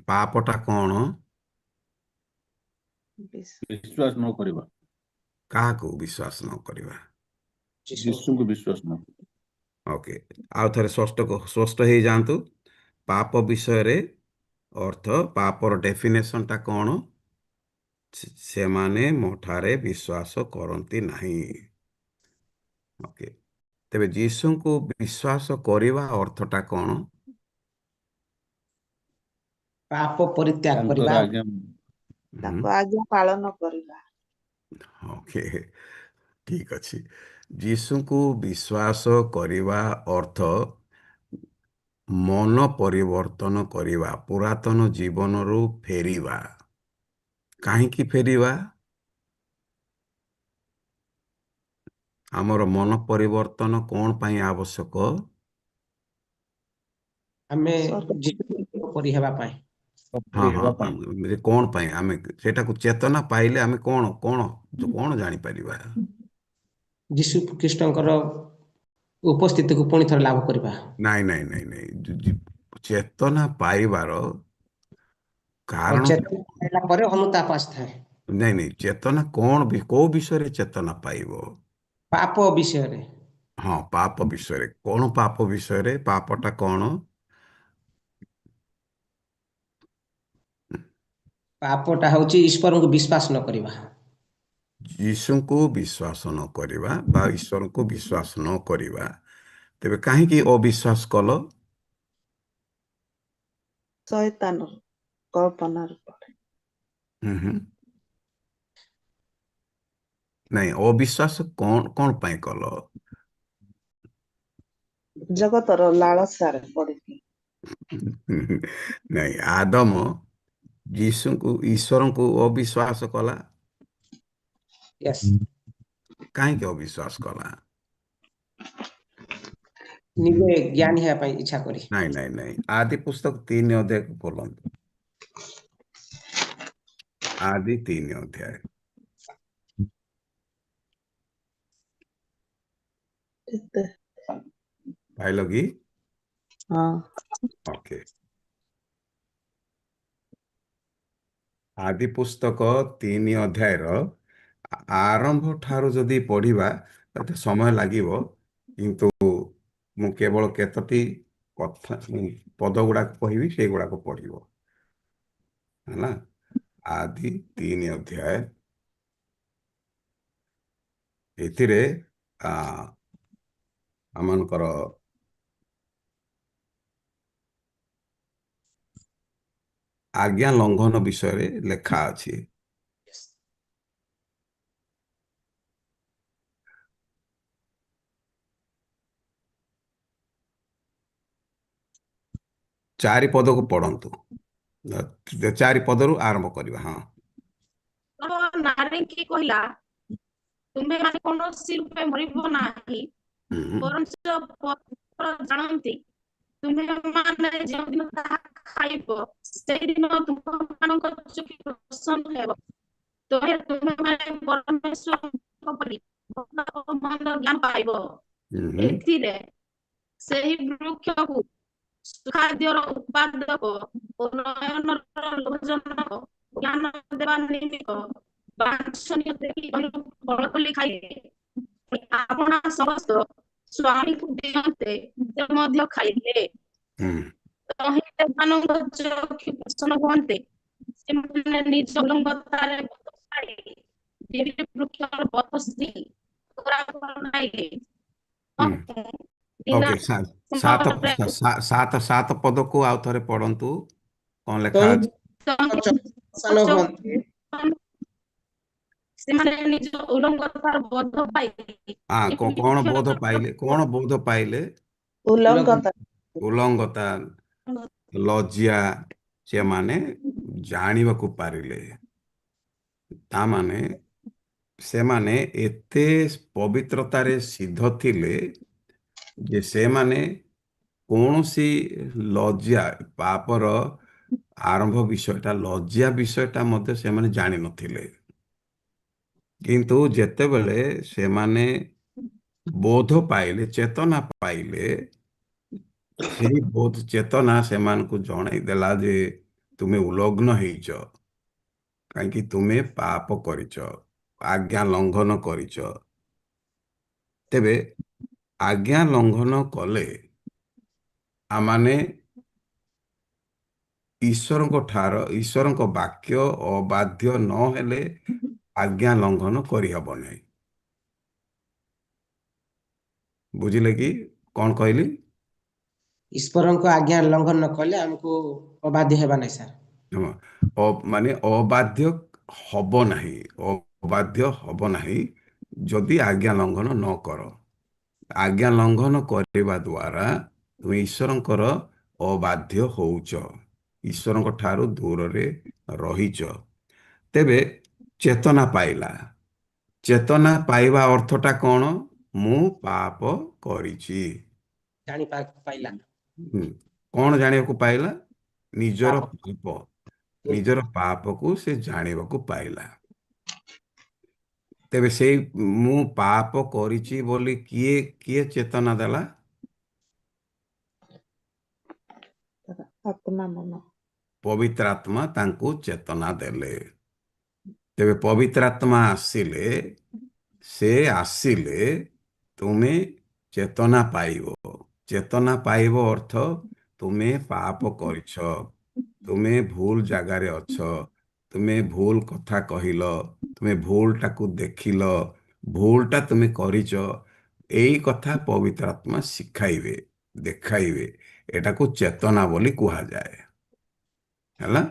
ପାପଟା କଣ? ବିଶ୍ୱାସ ନ କରିବା, କାହାକୁ ବିଶ୍ୱାସ ନ କରିବା? ଯୀଶୁଙ୍କୁ ବିଶ୍ୱାସ ନ କରିବା। ଓକେ, ଆଉ ଥରେ ସ୍ପଷ୍ଟ ହେଇଯାଆନ୍ତୁ। ପାପ ବିଷୟରେ ଅର୍ଥ, ପାପର ଡେଫିନେସନଟା କଣ? ସେମାନେ ମୋ ଠାରେ ବିଶ୍ୱାସ କରନ୍ତି ନାହିଁ। ଓକେ, ତେବେ ଯୀଶୁଙ୍କୁ ବିଶ୍ୱାସ କରିବା ଅର୍ଥଟା କଣ? ପାପ ପରିତ୍ୟାଗ ତାଙ୍କର କରିବା। ଆଜ୍ଞା ତାଙ୍କ ଆଜ୍ଞା ପାଳନ କରିବା। ଓକେ, ଠିକ ଅଛି। ଯୀଶୁଙ୍କୁ ବିଶ୍ୱାସ କରିବା ଅର୍ଥ ମନ ପରିବର୍ତ୍ତନ କରିବା, ପୁରାତନ ଜୀବନରୁ ଫେରିବା। କାହିଁକି ଫେରିବା? ଆମର ମନ ପରିବର୍ତ୍ତନ କଣ ପାଇଁ ଆବଶ୍ୟକ? ଆମେ ପରି ହେବା ପାଇଁ। ହଁ ହଁ, ହେବା ପାଇଁ କଣ ପାଇଁ? ଆମେ ସେଟାକୁ ଚେତନା ପାଇଲେ ଆମେ କଣ କଣ କଣ ଜାଣିପାରିବା? ଯୀଶୁ ଖ୍ରୀଷ୍ଟଙ୍କର ଉପସ୍ଥିତିକୁ ପୁଣି ଥରେ ଲାଭ କରିବା। ନାଇଁ ନାଇଁ ନାଇଁ ନାଇଁ, ଚେତନା ପାଇବାର ଆଉ କାରଣ ଚେତନା ପାଇଲା ପରେ ଅନୁତାପ ଆସିଥାଏ। ନାଇଁ ନାଇଁ, ଚେତନା କଣ, କୋଉ ବିଷୟରେ ଚେତନା ପାଇବ? ପାପ ବିଷୟରେ। ହଁ, ପାପ ବିଷୟରେ। କଣ ପାପ ବିଷୟରେ? ପାପଟା କଣ? ପାପଟା ହଉଛି ଈଶ୍ୱରଙ୍କୁ ବିଶ୍ୱାସ ନ କରିବା। ଯୀଶୁଙ୍କୁ ବିଶ୍ୱାସ ନ କରିବା ବା ଈଶ୍ୱରଙ୍କୁ ବିଶ୍ୱାସ ନ କରିବା। ତେବେ କାହିଁକି ଅବିଶ୍ୱାସ କଲ? ଶୈତାନ କଳ୍ପନାର ପଡେ। ନାଇଁ, ଅବିଶ୍ୱାସ କଣ ପାଇଁ କଲ? ଜଗତର ଲାଳସାରେ ପଡିକି। ନାଇଁ, ଆଦମ ଈଶ୍ୱରଙ୍କୁ ଅବିଶ୍ୱାସ କଲା। Yes. କାହିଁକି ଅବିଶ୍ୱାସ କଲା? ନିଜେ ଜ୍ଞାନୀ ହେବା ପାଇଁ ଇଚ୍ଛା କରି। ନାଇଁ ନାଇଁ ନାଇଁ, ଆଦି ପୁସ୍ତକ 3 ଅଧ୍ୟାୟକୁ ଖୋଲନ୍ତୁ। ଆଦି 3 ଅଧ୍ୟାୟ। ପାଇଲ କି? ହଁ। ଓକେ, ଆଦି ପୁସ୍ତକ 3 ଅଧ୍ୟାୟର ଆରମ୍ଭ ଠାରୁ ଯଦି ପଢିବା ତାତେ ସମୟ ଲାଗିବ, କିନ୍ତୁ ମୁଁ କେବଳ କେତୋଟି ପଦ ଗୁଡାକ କହିବି, ସେଇଗୁଡାକ ପଢିବ ହେଲା। ଆଦି 3 ଅଧ୍ୟାୟ, ଏଥିରେ ଆମମାନଙ୍କର ଆଜ୍ଞା ଲଙ୍ଘନ ବିଷୟରେ ଲେଖା ଅଛି। ଚାରି ପଦକୁ ପଢନ୍ତୁ। 4 ପଦରୁ ଆରମ୍ଭ କରିବା। ହଁ, ନାରୀଙ୍କି କହିଲା, ତୁମେ ମାନେ କୌଣସି ରୂପେ ମରିବ ନାହିଁ, ହୁଁ ପରଞ୍ଚ ପରସ୍ପର ଜାଣନ୍ତି, ତୁମେମାନେ ଯେଉଁଦିନ ତାହା ଖାଇବ, ସେଇଦିନ ତୁମମାନଙ୍କ ଚକ୍ଷୁ ପ୍ରସନ୍ନ ହେବ। ତୁମେମାନେ ପରମେଶ୍ୱରଙ୍କ ପରି ଭଲ ଓ ମନ୍ଦ ଜ୍ଞାନ ପାଇବ। ହୁଁ ଏଥିରେ ସେହି ବୃକ୍ଷକୁ ଖାଦ୍ୟର ଉତ୍ପାଦକ ଓ ନୟନର ଲୋଭଜନକ ଜ୍ଞାନ ଦେବା ନିମିତ୍ତ ବାଞ୍ଛନୀୟ ଦେଖି ଫଳ ଫଳି ଖାଇଲେ ଆପଣ ସମସ୍ତ ସ୍ୱାମୀଙ୍କୁ ଦିଅନ୍ତେ, ସେ ମଧ୍ୟ ଖାଇଲେ। ହୁଁ ତହିଁ ସେମାନଙ୍କ ଚକ୍ଷୁ ପ୍ରସନ୍ନ ହୁଅନ୍ତେ, ସେମାନେ ନିଜ ଉଲଙ୍ଗତାରେ ବଧ ଛାଡ଼ି ଯେମିତି ବୃକ୍ଷର ବଧଶ୍ରୀ ପୁରା କରଣାଇଲେ। ହୁଁ ଓକେ ସାତ ପଦକୁ ଆଉ ଥରେ ପଢନ୍ତୁ, କଣ ଲେଖା ଅଛି? ପ୍ରସନ୍ନ ହୁଅନ୍ତି, ସେମାନେ ନିଜ ଉଲଙ୍ଗତାର ବଧ ପାଇ କଣ ବୋଧ ପାଇଲେ? କଣ ବୋଧ ପାଇଲେ? ଉଲଙ୍ଗତା ଉଲଙ୍ଗତା, ଲଜ୍ଜା ସେମାନେ ଜାଣିବାକୁ ପାରିଲେ। ତାମାନେ ସେମାନେ ଏତେ ପବିତ୍ରତାରେ ସିଦ୍ଧ ଥିଲେ ଯେ ସେମାନେ କୌଣସି ଲଜ୍ଜା, ପାପର ଆରମ୍ଭ ବିଷୟଟା, ଲଜ୍ଜା ବିଷୟଟା ମଧ୍ୟ ସେମାନେ ଜାଣିନଥିଲେ। କିନ୍ତୁ ଯେତେବେଳେ ସେମାନେ ବୋଧ ପାଇଲେ, ଚେତନା ପାଇଲେ, ସେହି ବୋଧ ଚେତନା ସେମାନଙ୍କୁ ଜଣାଇ ଦେଲା ଯେ ତୁମେ ଉଲଗ୍ନ ହେଇଛ, କାହିଁକି ତୁମେ ପାପ କରିଛ, ଆଜ୍ଞା ଲଙ୍ଘନ କରିଛ। ତେବେ ଆଜ୍ଞା ଲଙ୍ଘନ କଲେ ଆମମାନେ ଈଶ୍ୱରଙ୍କ ବାକ୍ୟ ଅବାଧ୍ୟ ନହେଲେ ଆଜ୍ଞା ଲଙ୍ଘନ କରିହେବ ନାହିଁ। ବୁଝିଲେ କି କଣ କହିଲି? ଈଶ୍ୱରଙ୍କ ଆଜ୍ଞା ଲଙ୍ଘନ କଲେ ଆମକୁ ଅବାଧ୍ୟ ହେବା ନାହିଁ ସାର୍। ମାନେ ଅବାଧ୍ୟ ହବ ନାହିଁ, ଅବାଧ୍ୟ ହବ ନାହିଁ ଯଦି ଆଜ୍ଞା ଲଙ୍ଘନ ନ କର। ଆଜ୍ଞା ଲଙ୍ଘନ କରିବା ଦ୍ୱାରା ତୁମେ ଈଶ୍ୱରଙ୍କର ଅବାଧ୍ୟ ହଉଛ, ଈଶ୍ୱରଙ୍କ ଠାରୁ ଦୂରରେ ରହିଛ। ତେବେ ଚେତନା ପାଇଲା, ଚେତନା ପାଇବା ଅର୍ଥଟା କଣ? ମୁଁ ପାପ କରିଛି। ଜାଣି ପାଇଲା, କଣ ଜାଣିବାକୁ ପାଇଲା? ନିଜର ପାପ ପାପ, ନିଜର ପାପକୁ ସେ ଜାଣିବାକୁ ପାଇଲା। ତେବେ ସେଇ ମୁଁ ପାପ କରିଛି ବୋଲି କିଏ ଚେତନା ଦେଲା? ଆତ୍ମା ମନ ପବିତ୍ର ଆତ୍ମା ତାଙ୍କୁ ଚେତନା ଦେଲେ। ତେବେ ପବିତ୍ର ଆତ୍ମା ଆସିଲେ ତୁମେ ଚେତନା ପାଇବ। ଚେତନା ପାଇବ ଅର୍ଥ ତୁମେ ପାପ କରିଛ, ତୁମେ ଭୁଲ ଜାଗାରେ ଅଛ, ତୁମେ ଭୁଲ କଥା କହିଲ, ତୁମେ ଭୁଲଟାକୁ ଦେଖିଲ, ଭୁଲଟା ତୁମେ କରିଛ, ଏଇ କଥା ପବିତ୍ର ଆତ୍ମା ଶିଖାଇବେ, ଦେଖାଇବେ। ଏଟାକୁ ଚେତନା ବୋଲି କୁହାଯାଏ। ହେଲା?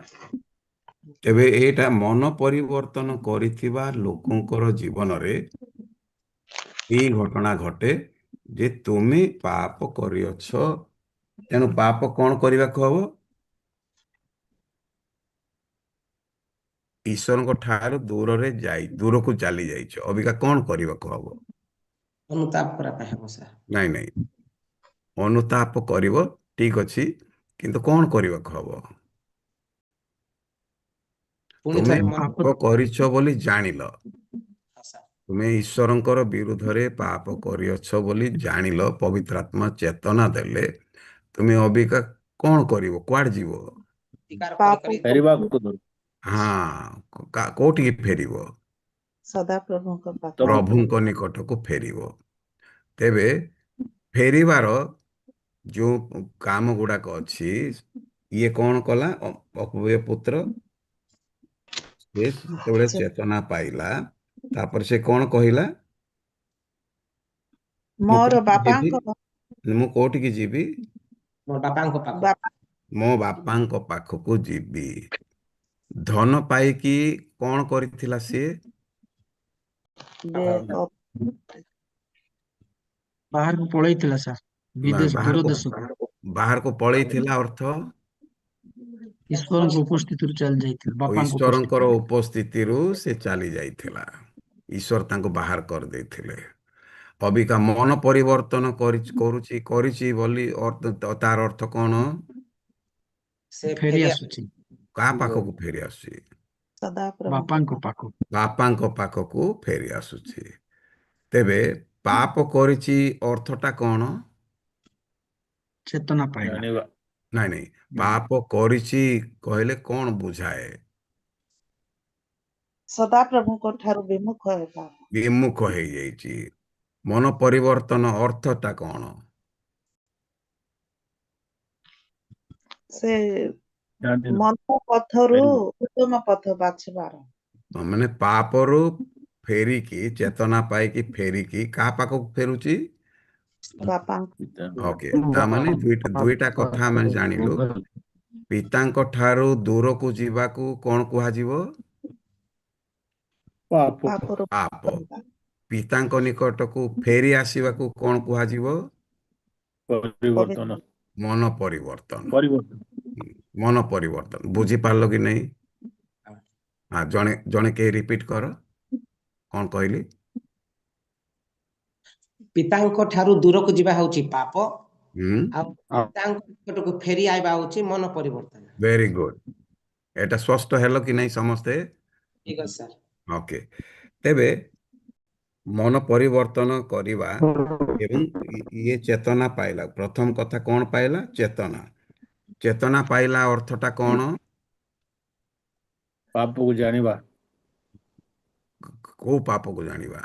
ତେବେ ଏଇଟା ମନ ପରିବର୍ତ୍ତନ କରିଥିବା ଲୋକଙ୍କର ଜୀବନରେ ଏଇ ଘଟଣା ଘଟେ ଯେ ତୁମେ ପାପ କରିଅଛ, ତେଣୁ ପାପ କଣ କରିବାକୁ ହବ? ଈଶ୍ୱରଙ୍କ ଠାରୁ ଦୂରକୁ ଚାଲି ଯାଇଛ, ଅବିକା କଣ କରିବାକୁ ହବ? ଅନୁତାପ କରିବା ପାଇଁ ହେବ ସାର୍। ନାଇଁ, ଅନୁତାପ କରିବ, ଠିକ ଅଛି, କିନ୍ତୁ କଣ କରିବାକୁ ହବ? ପୁଣି ତୁମେ ଥରେ ପାପ କରିଛ ବୋଲି ଜାଣିଲ, ତୁମେ ଈଶ୍ୱରଙ୍କର ବିରୁଦ୍ଧରେ ପାପ କରିଅଛ ବୋଲି ଜାଣିଲ, ପବିତ୍ର ଆତ୍ମା ଚେତନା ଦେଲେ, ତୁମେ ଅବିକା କଣ କରିବ? କୁଆଡେ ଯିବ? ଫେରିବାକୁ କୋଉଠିକି ଫେରିବ? ସଦାପ୍ରଭୁଙ୍କ ପ୍ରଭୁଙ୍କ ନିକଟକୁ ଫେରିବ। ତେବେ ଫେରିବାର ଯୋଉ କାମ ଗୁଡାକ ଅଛି, ଇଏ କଣ କଲା? ଅପବ୍ୟୟ ପୁତ୍ର ସେ ଯେତେବେଳେ ଚେତନା ପାଇଲା, ତାପରେ ସେ କଣ କହିଲା? ମୁଁ କୋଉଠିକି ଯିବି? ମୋ ବାପାଙ୍କ ପାଖକୁ। ମୋ ବାପାଙ୍କ ପାଖକୁ ଯିବି। ଧନ ପାଇକି କଣ କରିଥିଲା ସିଏ? ବାହାରକୁ ପଳେଇଥିଲା ସାର୍, ବିଦେଶ, ଦୂର ଦେଶକୁ। ବାହାରକୁ ପଳେଇଥିଲା ଅର୍ଥ ଈଶ୍ୱରଙ୍କ ଉପସ୍ଥିତିରୁ ଚାଲି ଯାଇଥିଲା, ବାପାଙ୍କ ଈଶ୍ୱରଙ୍କର ଉପସ୍ଥିତିରୁ ସେ ଚାଲି ଯାଇଥିଲା। ଈଶ୍ୱର ତାଙ୍କୁ ବାହାର କରିଦେଇଥିଲେ। ଅବିକା ମନ ପରିବର୍ତ୍ତନ କରିଛି ବୋଲି ତାର ଅର୍ଥ କଣ? ସେ ଫେରି ଆସୁଛି କାହା ପାଖକୁ ଫେରି ଆସୁଛି? ବାପାଙ୍କ ପାଖକୁ। ବାପାଙ୍କ ପାଖକୁ ଫେରି ଆସୁଛି। ତେବେ ପାପ କରିଛି ଅର୍ଥଟା କଣ? ଚେତନା ପାଇଲା। ନାଇଁ ପାପ କରିଛି କହିଲେ କଣ ବୁଝାଏ? ସଦାପ୍ରଭୁଙ୍କ ଠାରୁ ବିମୁଖ ହେବା। ବିମୁଖ ହେଇଯାଇଛି। ମନ ପରିବର୍ତ୍ତନ ଅର୍ଥଟା କଣ? ସେ ମନ୍ଦ ପଥରୁ ଉତ୍ତମ ପଥ ବାଛିବାର। ମାନେ ପାପରୁ ଫେରିକି ଚେତନା ପାଇକି ଫେରିକି କାହା ପାଖକୁ ଫେରୁଛି? ବାପାଙ୍କ ଓକେ, ତାମାନେ ଦୁଇଟା କଥା ଆମେ ଜାଣିଲୁ। ପିତାଙ୍କ ଠାରୁ ଦୂରକୁ ଯିବାକୁ କଣ କୁହାଯିବ? ପାପରୁ ପାପ। ପିତାଙ୍କ ନିକଟକୁ ଫେରି ଆସିବାକୁ କଣ କୁହାଯିବ? ପରିବର୍ତ୍ତନ। ମନ ପରିବର୍ତ୍ତନ। ମନ ପରିବର୍ତ୍ତନ। ବୁଝିପାରିଲ କି ନାହିଁ? ଜଣେ କେହି ରିପିଟ୍ କର, କଣ କହିଲି? ପିତାଙ୍କ ଠାରୁ ଦୂରକୁ ଯିବା ହଉଛି ପାପ, ହୁଁ, ଆଉ ପିତାଙ୍କ ନିକଟକୁ ଫେରି ଆଇବା ହଉଛି ମନ ପରିବର୍ତ୍ତନ। Very good. ଏଟା ସ୍ପଷ୍ଟ ହେଲ କି ନାହିଁ ସମସ୍ତେ? ଠିକ ଅଛି ସାର୍। ଓକେ, ତେବେ ମନ ପରିବର୍ତ୍ତନ କରିବା ଏବଂ ଇଏ ଚେତନା ପାଇଲା। ପ୍ରଥମ କଥା କଣ ପାଇଲା? ଚେତନା। ଚେତନା ପାଇଲା ଅର୍ଥଟା କଣ? ପାପକୁ ଜାଣିବା। କୋଉ ପାପକୁ ଜାଣିବା?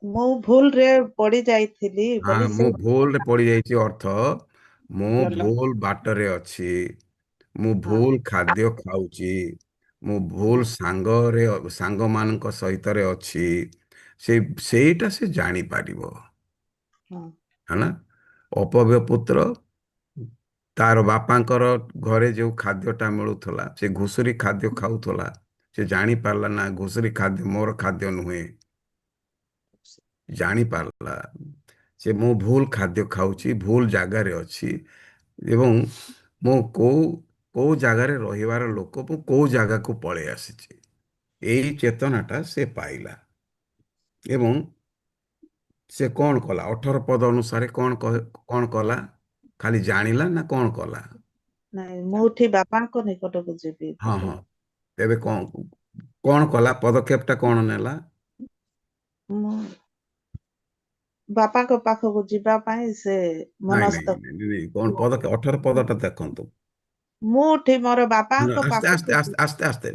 ମୁଁ ଭୁଲରେ ପଡି ଯାଇଥିଲି ବୋଲି ମୁଁ ଭୁଲରେ ପଡିଯାଇଛି ଅର୍ଥ ମୁଁ ଭଲ। ଭୁଲ ବାଟରେ ଅଛି, ମୁଁ ଭୁଲ ଖାଦ୍ୟ ଖାଉଛି, ମୁଁ ଭୁଲ ସାଙ୍ଗମାନଙ୍କ ସହିତରେ ଅଛି, ସେଇଟା ସେ ଜାଣିପାରିବ। ହେଲା, ଅପବ୍ୟ ପୁତ୍ର ତାର ବାପାଙ୍କର ଘରେ ଯୋଉ ଖାଦ୍ୟଟା ମିଳୁଥିଲା, ସେ ଘୁଷୁରୀ ଖାଦ୍ୟ ଖାଉଥିଲା। ସେ ଜାଣିପାରିଲା ନା ଘୁଷୁରୀ ଖାଦ୍ୟ ମୋର ଖାଦ୍ୟ ନୁହେଁ। ଜାଣିପାରିଲା ଯେ ମୁଁ ଭୁଲ ଖାଦ୍ୟ ଖାଉଛି, ଭୁଲ ଜାଗାରେ ଅଛି ଏବଂ ମୁଁ କୋଉ ଜାଗାରେ ରହିବାର ଲୋକ, ମୁଁ କୋଉ ଜାଗାକୁ ପଳେଇ ଆସିଛି। ଏଇ ଚେତନାଟା ସେ ପାଇଲା ଏବଂ ସେ କଣ କଲା? 18 ପଦ ଅନୁସାରେ କଣ କଲା? ଖାଲି ଜାଣିଲା ନା କଣ କଲା? ନାଇଁ, ମୁଁ ଉଠି ବାପାଙ୍କ ନିକଟକୁ ଯିବି ହଁ ବୋଲି। ହଁ, ତେବେ କଣ କଲା? ପଦକ୍ଷେପଟା କଣ ନେଲା? ମୁଁ ବାପାଙ୍କ ପାଖକୁ ଯିବା ପାଇଁ ସେ ମନସ୍ଥ। ନାଇଁ, କଣ ପଦକ୍ଷେପ? 18 ପଦଟା ଦେଖନ୍ତୁ। ମୁଁ ଉଠି ମୋର ବାପାଙ୍କ ଆସ୍ତେ ପାଖକୁ ଆସ୍ତେ ଆସ୍ତେ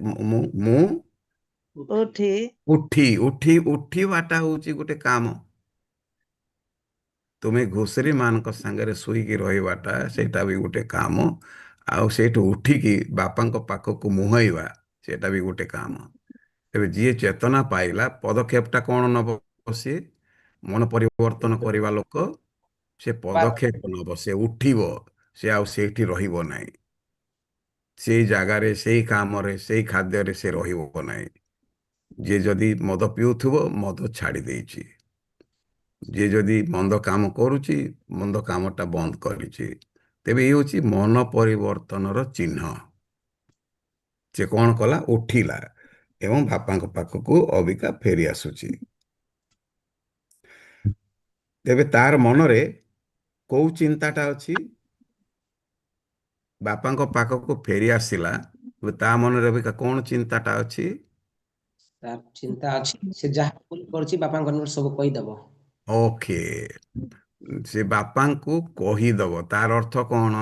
ମୁଁ ଉଠି ଉଠିବାଟା ହଉଛି ଗୋଟେ କାମ। ତୁମେ ଘୁଷୁରୀ ମାନଙ୍କ ସାଙ୍ଗରେ ଶୋଇକି ରହିବାଟା ସେଇଟା ବି ଗୋଟେ କାମ, ଆଉ ସେଇଠୁ ଉଠିକି ବାପାଙ୍କ ପାଖକୁ ମୁହାଁଇବା ସେଇଟା ବି ଗୋଟେ କାମ। ତେବେ ଯିଏ ଚେତନା ପାଇଲା, ପଦକ୍ଷେପଟା କଣ ନବ? ସିଏ ମନ ପରିବର୍ତ୍ତନ କରିବା ଲୋକ, ସେ ପଦକ୍ଷେପ ନବ, ସେ ଉଠିବ, ସେ ଆଉ ସେଇଠି ରହିବ ନାହିଁ। ସେଇ ଜାଗାରେ, ସେଇ କାମରେ, ସେଇ ଖାଦ୍ୟରେ ସେ ରହିବ ନାହିଁ। ଯିଏ ଯଦି ମଦ ପିଉଥିବ, ମଦ ଛାଡ଼ି ଦେଇଛି। ଯିଏ ଯଦି ମନ୍ଦ କାମ କରୁଛି, ମନ୍ଦ କାମଟା ବନ୍ଦ କରିଛି। ତେବେ ଇଏ ହେଉଛି ମନ ପରିବର୍ତ୍ତନର ଚିହ୍ନ। ସେ କଣ କଲା? ଉଠିଲା ଏବଂ ବାପାଙ୍କ ପାଖକୁ ଅବିକା ଫେରି ଆସୁଛି। ତେବେ ତାର ମନରେ କୋଉ ଚିନ୍ତାଟା ଅଛି? ବାପାଙ୍କ ପାଖକୁ ଫେରି ଆସିଲା, ତା ମନରେ ଅବିକା କଣ ଚିନ୍ତାଟା ଅଛି? ତାର ଚିନ୍ତା ଅଛି, ସେ ଯାହା ଭୁଲ କରୁଛି ବାପାଙ୍କ ନିକଟରେ ସବୁ କହିଦବ। ଓକେ, ସେ ବାପାଙ୍କୁ କହିଦବ। ତାର ଅର୍ଥ କଣ?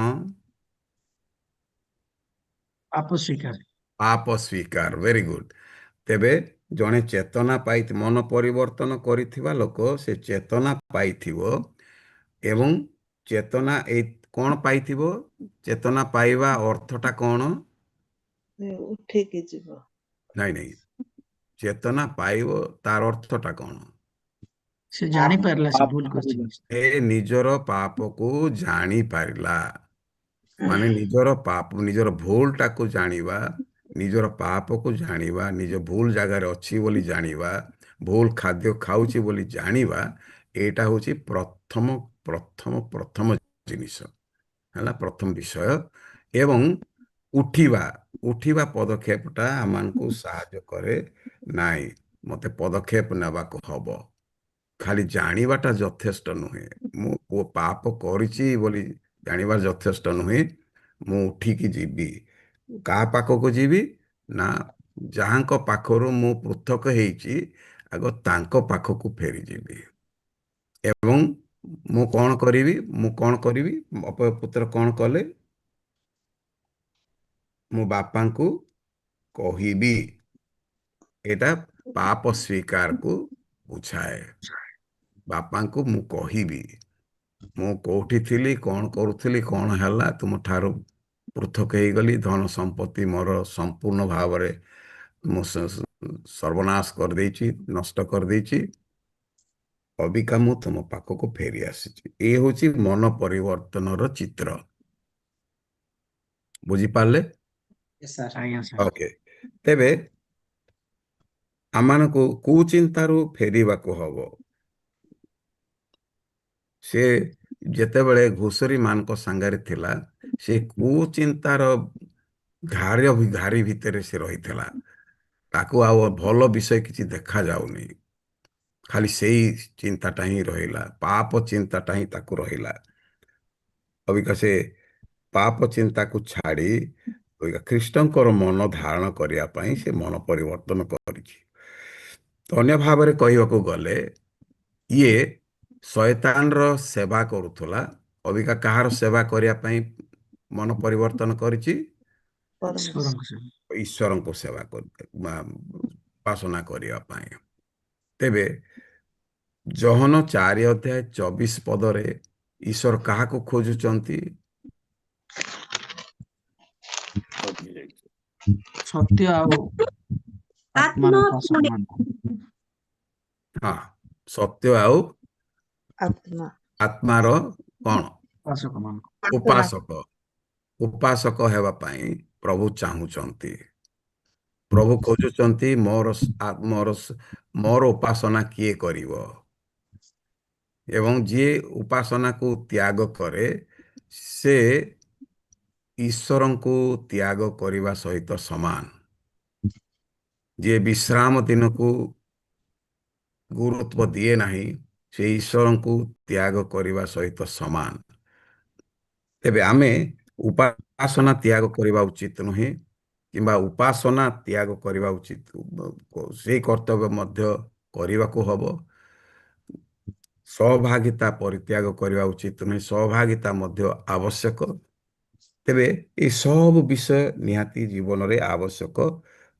ପାପ ସ୍ୱୀକାର। ପାପ ସ୍ୱୀକାର। Very good. ତେବେ ଜଣେ ଚେତନା ମନ ପରିବର୍ତ୍ତନ କରିଥିବା ଲୋକ, ସେ ଚେତନା ପାଇଥିବ ଏବଂ ଚେତନା କଣ ପାଇଥିବ? ଚେତନା ପାଇବା ଅର୍ଥଟା କଣ? ଉଠିକି ଯିବ। ନାଇଁ, ଚେତନା ପାଇବ ତାର ଅର୍ଥଟା କଣ? ସେ ଜାଣିପାରିଲା ସେ ଭୁଲ କରିଛି। ଏ ନିଜର ପାପକୁ ଜାଣି ପାରିଲା। ମାନେ ନିଜର ଭୁଲଟାକୁ ଜାଣିବା, ନିଜର ପାପକୁ ଜାଣିବା, ନିଜ ଭୁଲ ଜାଗାରେ ଅଛି ବୋଲି ଜାଣିବା, ଭୁଲ ଖାଦ୍ୟ ଖାଉଛି ବୋଲି ଜାଣିବା, ଏଇଟା ହେଉଛି ପ୍ରଥମ ଜିନିଷ, ହେଲା, ପ୍ରଥମ ବିଷୟ। ଏବଂ ଉଠିବା ପଦକ୍ଷେପଟା ଆମମାନଙ୍କୁ ସାହାଯ୍ୟ କରେ ନାହିଁ। ମତେ ପଦକ୍ଷେପ ନେବାକୁ ହବ। ଖାଲି ଜାଣିବାଟା ଯଥେଷ୍ଟ ନୁହେଁ। ମୁଁ ପାପ କରିଛି ବୋଲି ଜାଣିବା ଯଥେଷ୍ଟ ନୁହେଁ। ମୁଁ ଉଠିକି ଯିବି। କାହା ପାଖକୁ ଯିବି ନା ଯାହାଙ୍କ ପାଖରୁ ମୁଁ ପୃଥକ ହେଇଛି ଆଗ ତାଙ୍କ ପାଖକୁ ଫେରିଯିବି। ଏବଂ ମୁଁ କଣ କରିବି? ଅପୟ ପୁତ୍ର କଣ କଲେ? ମୁଁ ବାପାଙ୍କୁ କହିବି। ଏଇଟା ପାପ ସ୍ୱୀକାରକୁ ବୁଝାଏ। ବାପାଙ୍କୁ ମୁଁ କହିବି ମୁଁ କୋଉଠି ଥିଲି, କଣ କରୁଥିଲି, କଣ ହେଲା, ତୁମ ଠାରୁ ପୃଥକ ହେଇଗଲି, ଧନ ସମ୍ପତ୍ତି ମୋର ସମ୍ପୂର୍ଣ୍ଣ ଭାବରେ ମୁଁ ସର୍ବନାଶ କରିଦେଇଛି, ନଷ୍ଟ କରିଦେଇଛି। ଅବିକା ମୁଁ ତୁମ ପାଖକୁ ଫେରି ଆସିଛି। ଏ ହଉଛି ମନ ପରିବର୍ତ୍ତନର ଚିତ୍ର। ବୁଝିପାରିଲେ? Yes, sir. ଆଜ୍ଞା ସାର୍। ଓକେ। ତେବେ ଆମମାନଙ୍କୁ କୁଚିନ୍ତାରୁ ଫେରିବାକୁ ହବ। ସେ ଯେତେବେଳେ ଘୁଷୁରୀ ମାନଙ୍କ ସାଙ୍ଗରେ ଥିଲା, ସେ କୁଚିନ୍ତାର ଘାରି ଭିତରେ ସେ ରହିଥିଲା। ତାକୁ ଆଉ ଭଲ ବିଷୟ କିଛି ଦେଖା ଯାଉନି। ଖାଲି ସେଇ ଚିନ୍ତାଟା ହିଁ ରହିଲା, ପାପ ଚିନ୍ତାଟା ହିଁ ତାକୁ ରହିଲା। ଅବିକା ସେ ପାପ ଚିନ୍ତାକୁ ଛାଡ଼ି ଅବିକା ଖ୍ରୀଷ୍ଟଙ୍କର ମନ ଧାରଣ କରିବା ପାଇଁ ସେ ମନ ପରିବର୍ତ୍ତନ କରିଛି। ଅନ୍ୟ ଭାବରେ କହିବାକୁ ଗଲେ ଇଏ ଶୟତାନର ସେବା କରୁଥିଲା, ଅବିକା କାହାର ସେବା କରିବା ପାଇଁ ମନ ପରିବର୍ତ୍ତନ କରିଛି? ଈଶ୍ୱରଙ୍କୁ ସେବା ଉପାସନା କରିବା ପାଇଁ। ତେବେ ଯୋହନ 4:24 ଈଶ୍ୱର କାହାକୁ ଖୋଜୁଛନ୍ତି? ସତ୍ୟ ଆଉ ଆତ୍ମାର ଆତ୍ମା ଉପାସକମାନଙ୍କୁ। ହଁ, ସତ୍ୟ ଆଉ ଆତ୍ମା ଆତ୍ମାର କଣ? ଉପାସକମାନଙ୍କୁ। ଉପାସକ ହେବା ପାଇଁ ପ୍ରଭୁ ଚାହୁଁଛନ୍ତି। ପ୍ରଭୁ ଖୋଜୁଛନ୍ତି ମୋର ଉପାସନା କିଏ କରିବ? ଏବଂ ଯିଏ ଉପାସନାକୁ ତ୍ୟାଗ କରେ ସେ ଈଶ୍ୱରଙ୍କୁ ତ୍ୟାଗ କରିବା ସହିତ ସମାନ। ଯିଏ ବିଶ୍ରାମ ଦିନକୁ ଗୁରୁତ୍ୱ ଦିଏ ନାହିଁ ସେ ଈଶ୍ୱରଙ୍କୁ ତ୍ୟାଗ କରିବା ସହିତ ସମାନ। ତେବେ ଆମେ ଉପାସନା ତ୍ୟାଗ କରିବା ଉଚିତ ନୁହେଁ, କିମ୍ବା ଉପାସନା ତ୍ୟାଗ କରିବା ଉଚିତ, ସେଇ କର୍ତ୍ତବ୍ୟ ମଧ୍ୟ କରିବାକୁ ହବ। ସହଭାଗିତା ପରିତ୍ୟାଗ କରିବା ଉଚିତ ନୁହେଁ, ସହଭାଗିତା ମଧ୍ୟ ଆବଶ୍ୟକ। ତେବେ এই ସବୁ ବିଷୟ ନିହାତି ଜୀବନରେ ଆବଶ୍ୟକ।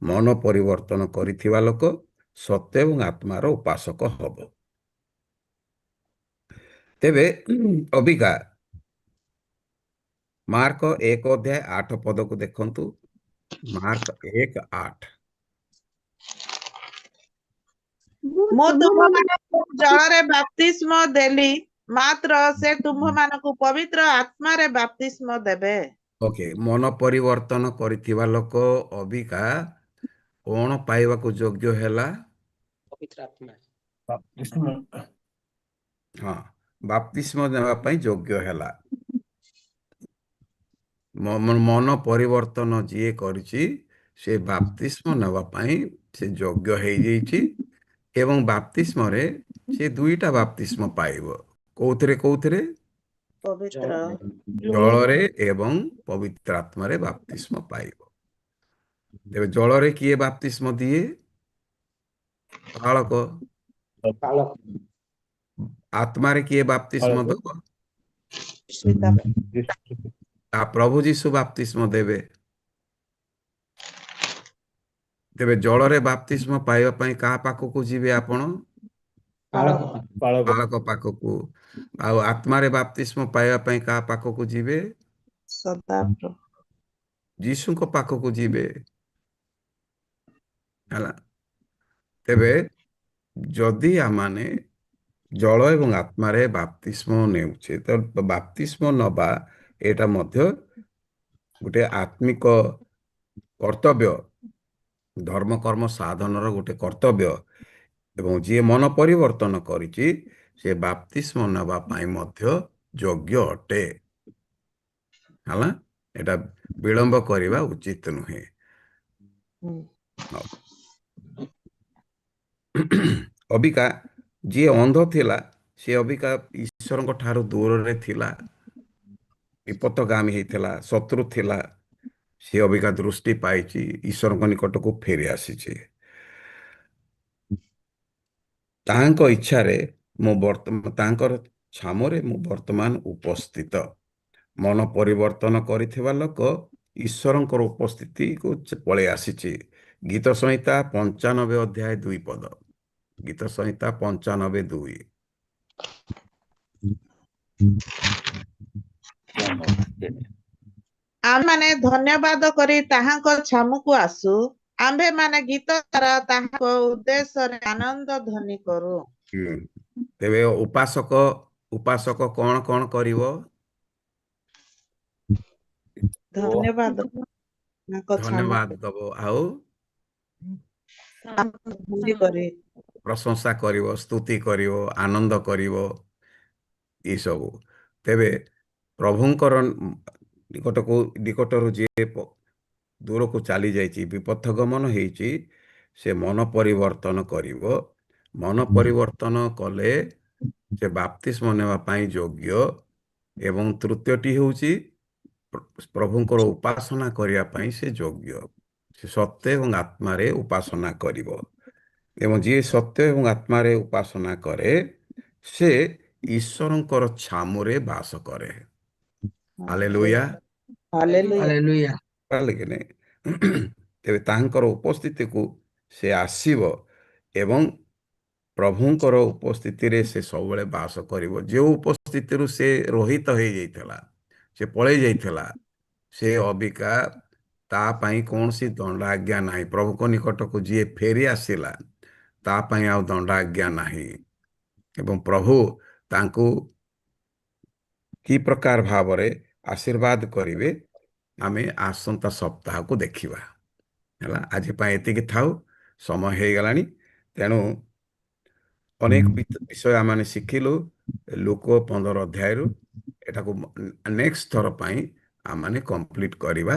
ମନ ପରିବର୍ତ୍ତନ କରିଥିବା ଲୋକ ସତ୍ୟ ଏବଂ ଆତ୍ମାର ଉପାସକ ହବ। ତେବେ ଅବିକା ମାର୍କ 1:8 ଦେଖନ୍ତୁ। ମାର୍କ 1:8। ମୁଁ ତୁମମାନଙ୍କୁ ଜଳରେ ବାପ୍ତିସ୍ମ ଦେଲି, ମାତ୍ର ସେ ତୁମ୍ଭମାନଙ୍କୁ ପବିତ୍ର ଆତ୍ମାରେ ବାପ୍ତିସ୍ମ ଦେବେ। ଓକେ, ମନ ପରିବର୍ତ୍ତନ କରିଥିବା ଲୋକ ଅବିକା କଣ ପାଇବାକୁ ଯୋଗ୍ୟ ହେଲା? ପବିତ୍ର ଆତ୍ମା। ହଁ, ବାପ୍ତିସ୍ମ ଦେବା ପାଇଁ ଯୋଗ୍ୟ ହେଲା। ମନ ପରିବର୍ତ୍ତନ ଯିଏ କରିଛି ସେ ବାପ୍ତିସ୍ମ ନେବା ପାଇଁ ସେ ଯୋଗ୍ୟ ହେଇଯାଇଛି। ଏବଂ ବାପ୍ତିସ୍ମରେ ସେ 2ଟା ବାପ୍ତିସ୍ମ ପାଇବ। କୋଉଥିରେ? ପବିତ୍ର ଜଳରେ ଏବଂ ପବିତ୍ର ଆତ୍ମାରେ ବାପ୍ତିସ୍ମ ପାଇବ। ତେବେ ଜଳରେ କିଏ ବାପ୍ତିସ୍ମ ଦିଏ? ପାଳକ। ଆତ୍ମାରେ କିଏ ବାପ୍ତିସ୍ମ ଦେବ? ପ୍ରଭୁ ଯୀଶୁ ବାପ୍ତିସ୍ମ ଦେବେ। ତେବେ ଜଳରେ ବାପ୍ତିସ୍ମ ପାଇବା ପାଇଁ କାହା ପାଖକୁ ଯିବେ ଆପଣ? ପାଳକ ପାଖକୁ। ଆଉ ଆତ୍ମାରେ ବାପ୍ତିସ୍ମ ପାଇବା ପାଇଁ କାହା ପାଖକୁ ଯିବେ? ସଦାପ୍ରଭୁ ଯୀଶୁଙ୍କ ପାଖକୁ ଯିବେ। ହେଲା। ତେବେ ଯଦି ଆମମାନେ ଜଳ ଏବଂ ଆତ୍ମାରେ ବାପ୍ତିସ୍ମ ନେଉଛେ ତ ବାପ୍ତିସ୍ମ ନେବା ଏଇଟା ମଧ୍ୟ ଗୋଟେ ଆତ୍ମିକ କର୍ତ୍ତବ୍ୟ, ଧର୍ମକର୍ମ ସାଧନର ଗୋଟେ କର୍ତ୍ତବ୍ୟ। ଏବଂ ଯିଏ ମନ ପରିବର୍ତ୍ତନ କରିଛି ସେ ବାପ୍ତିସ୍ମ ନେବା ପାଇଁ ମଧ୍ୟ ଯୋଗ୍ୟ ଅଟେ। ହେଲା, ଏଟା ବିଳମ୍ବ କରିବା ଉଚିତ ନୁହେଁ। ଅବିକା ଯିଏ ଅନ୍ଧ ଥିଲା ସେ ଅବିକା ଈଶ୍ୱରଙ୍କ ଠାରୁ ଦୂରରେ ଥିଲା, ବିପଦଗାମୀ ହେଇଥିଲା, ଶତ୍ରୁ ଥିଲା, ସେ ଅବିକା ଦୃଷ୍ଟି ପାଇଛି, ଈଶ୍ୱରଙ୍କ ନିକଟକୁ ଫେରି ଆସିଛି। ତାଙ୍କ ଇଚ୍ଛାରେ ତାଙ୍କର ଛାମରେ ମୁଁ ବର୍ତ୍ତମାନ ଉପସ୍ଥିତ। ମନ ପରିବର୍ତ୍ତନ କରିଥିବା ଲୋକ ଈଶ୍ୱରଙ୍କର ଉପସ୍ଥିତିକୁ ପଳେଇ ଆସିଛି। ଗୀତ ସଂହିତା 95 ଅଧ୍ୟାୟ 2 ପଦ। ଗୀତ ସଂହିତା 95:2। ଆମେମାନେ ଧନ୍ୟବାଦ କରି ତାହାଙ୍କ ଛାମୁକୁ ଆସୁ, ଆମ୍ଭେମାନେ ଗୀତ ଦ୍ୱାରା ତାହାଙ୍କ ଉଦ୍ଦେଶ୍ୟରେ ଆନନ୍ଦ ଧ୍ୱନି କରୁ। ତେବେ ଉପାସକ କଣ କଣ କରିବ? ଧନ୍ୟବାଦ ଦବ, ଆଉ ପ୍ରଶଂସା କରିବ, ସ୍ତୁତି କରିବ, ଆନନ୍ଦ କରିବ, ଏସବୁ। ତେବେ ପ୍ରଭୁଙ୍କର ନିକଟରୁ ଯିଏ ଦୂରକୁ ଚାଲି ଯାଇଛି, ବିପଥ ଗମନ ହେଇଛି, ସେ ମନ ପରିବର୍ତ୍ତନ କରିବ। ମନ ପରିବର୍ତ୍ତନ କଲେ ସେ ବାପ୍ତିସ୍ମ ନେବା ପାଇଁ ଯୋଗ୍ୟ। ଏବଂ ତୃତୀୟଟି ହେଉଛି ପ୍ରଭୁଙ୍କର ଉପାସନା କରିବା ପାଇଁ ସେ ଯୋଗ୍ୟ। ସେ ସତ୍ୟ ଏବଂ ଆତ୍ମାରେ ଉପାସନା କରିବ। ଏବଂ ଯିଏ ସତ୍ୟ ଏବଂ ଆତ୍ମାରେ ଉପାସନା କରେ ସେ ଈଶ୍ୱରଙ୍କର ଛାମୁରେ ବାସ କରେ। Hallelujah, hallelujah. ତେବେ ତାଙ୍କର ଉପସ୍ଥିତିକୁ ସେ ଆସିବ ଏବଂ ପ୍ରଭୁଙ୍କର ଉପସ୍ଥିତିରେ ସେ ସବୁବେଳେ ବାସ କରିବ। ଯେଉଁ ଉପସ୍ଥିତିରୁ ସେ ରହିତ ହେଇଯାଇଥିଲା, ସେ ପଳେଇ ଯାଇଥିଲା, ସେ ଅବିକା ତା ପାଇଁ କୌଣସି ଦଣ୍ଡାଜ୍ଞା ନାହିଁ। ପ୍ରଭୁଙ୍କ ନିକଟକୁ ଯିଏ ଫେରି ଆସିଲା ତା ପାଇଁ ଆଉ ଦଣ୍ଡାଜ୍ଞା ନାହିଁ। ଏବଂ ପ୍ରଭୁ ତାଙ୍କୁ କି ପ୍ରକାର ଭାବରେ ଆଶୀର୍ବାଦ କରିବେ ଆମେ ଆସନ୍ତା ସପ୍ତାହକୁ ଦେଖିବା। ହେଲା, ଆଜି ପାଇଁ ଏତିକି ଥାଉ, ସମୟ ହେଇଗଲାଣି। ତେଣୁ ଅନେକ ବିଷୟ ଆମେ ଶିଖିଲୁ ଲୁକ 15 ଅଧ୍ୟାୟରୁ। ଏଟାକୁ ନେକ୍ସଟ ଥର ପାଇଁ ଆମେ କମ୍ପ୍ଲିଟ କରିବା।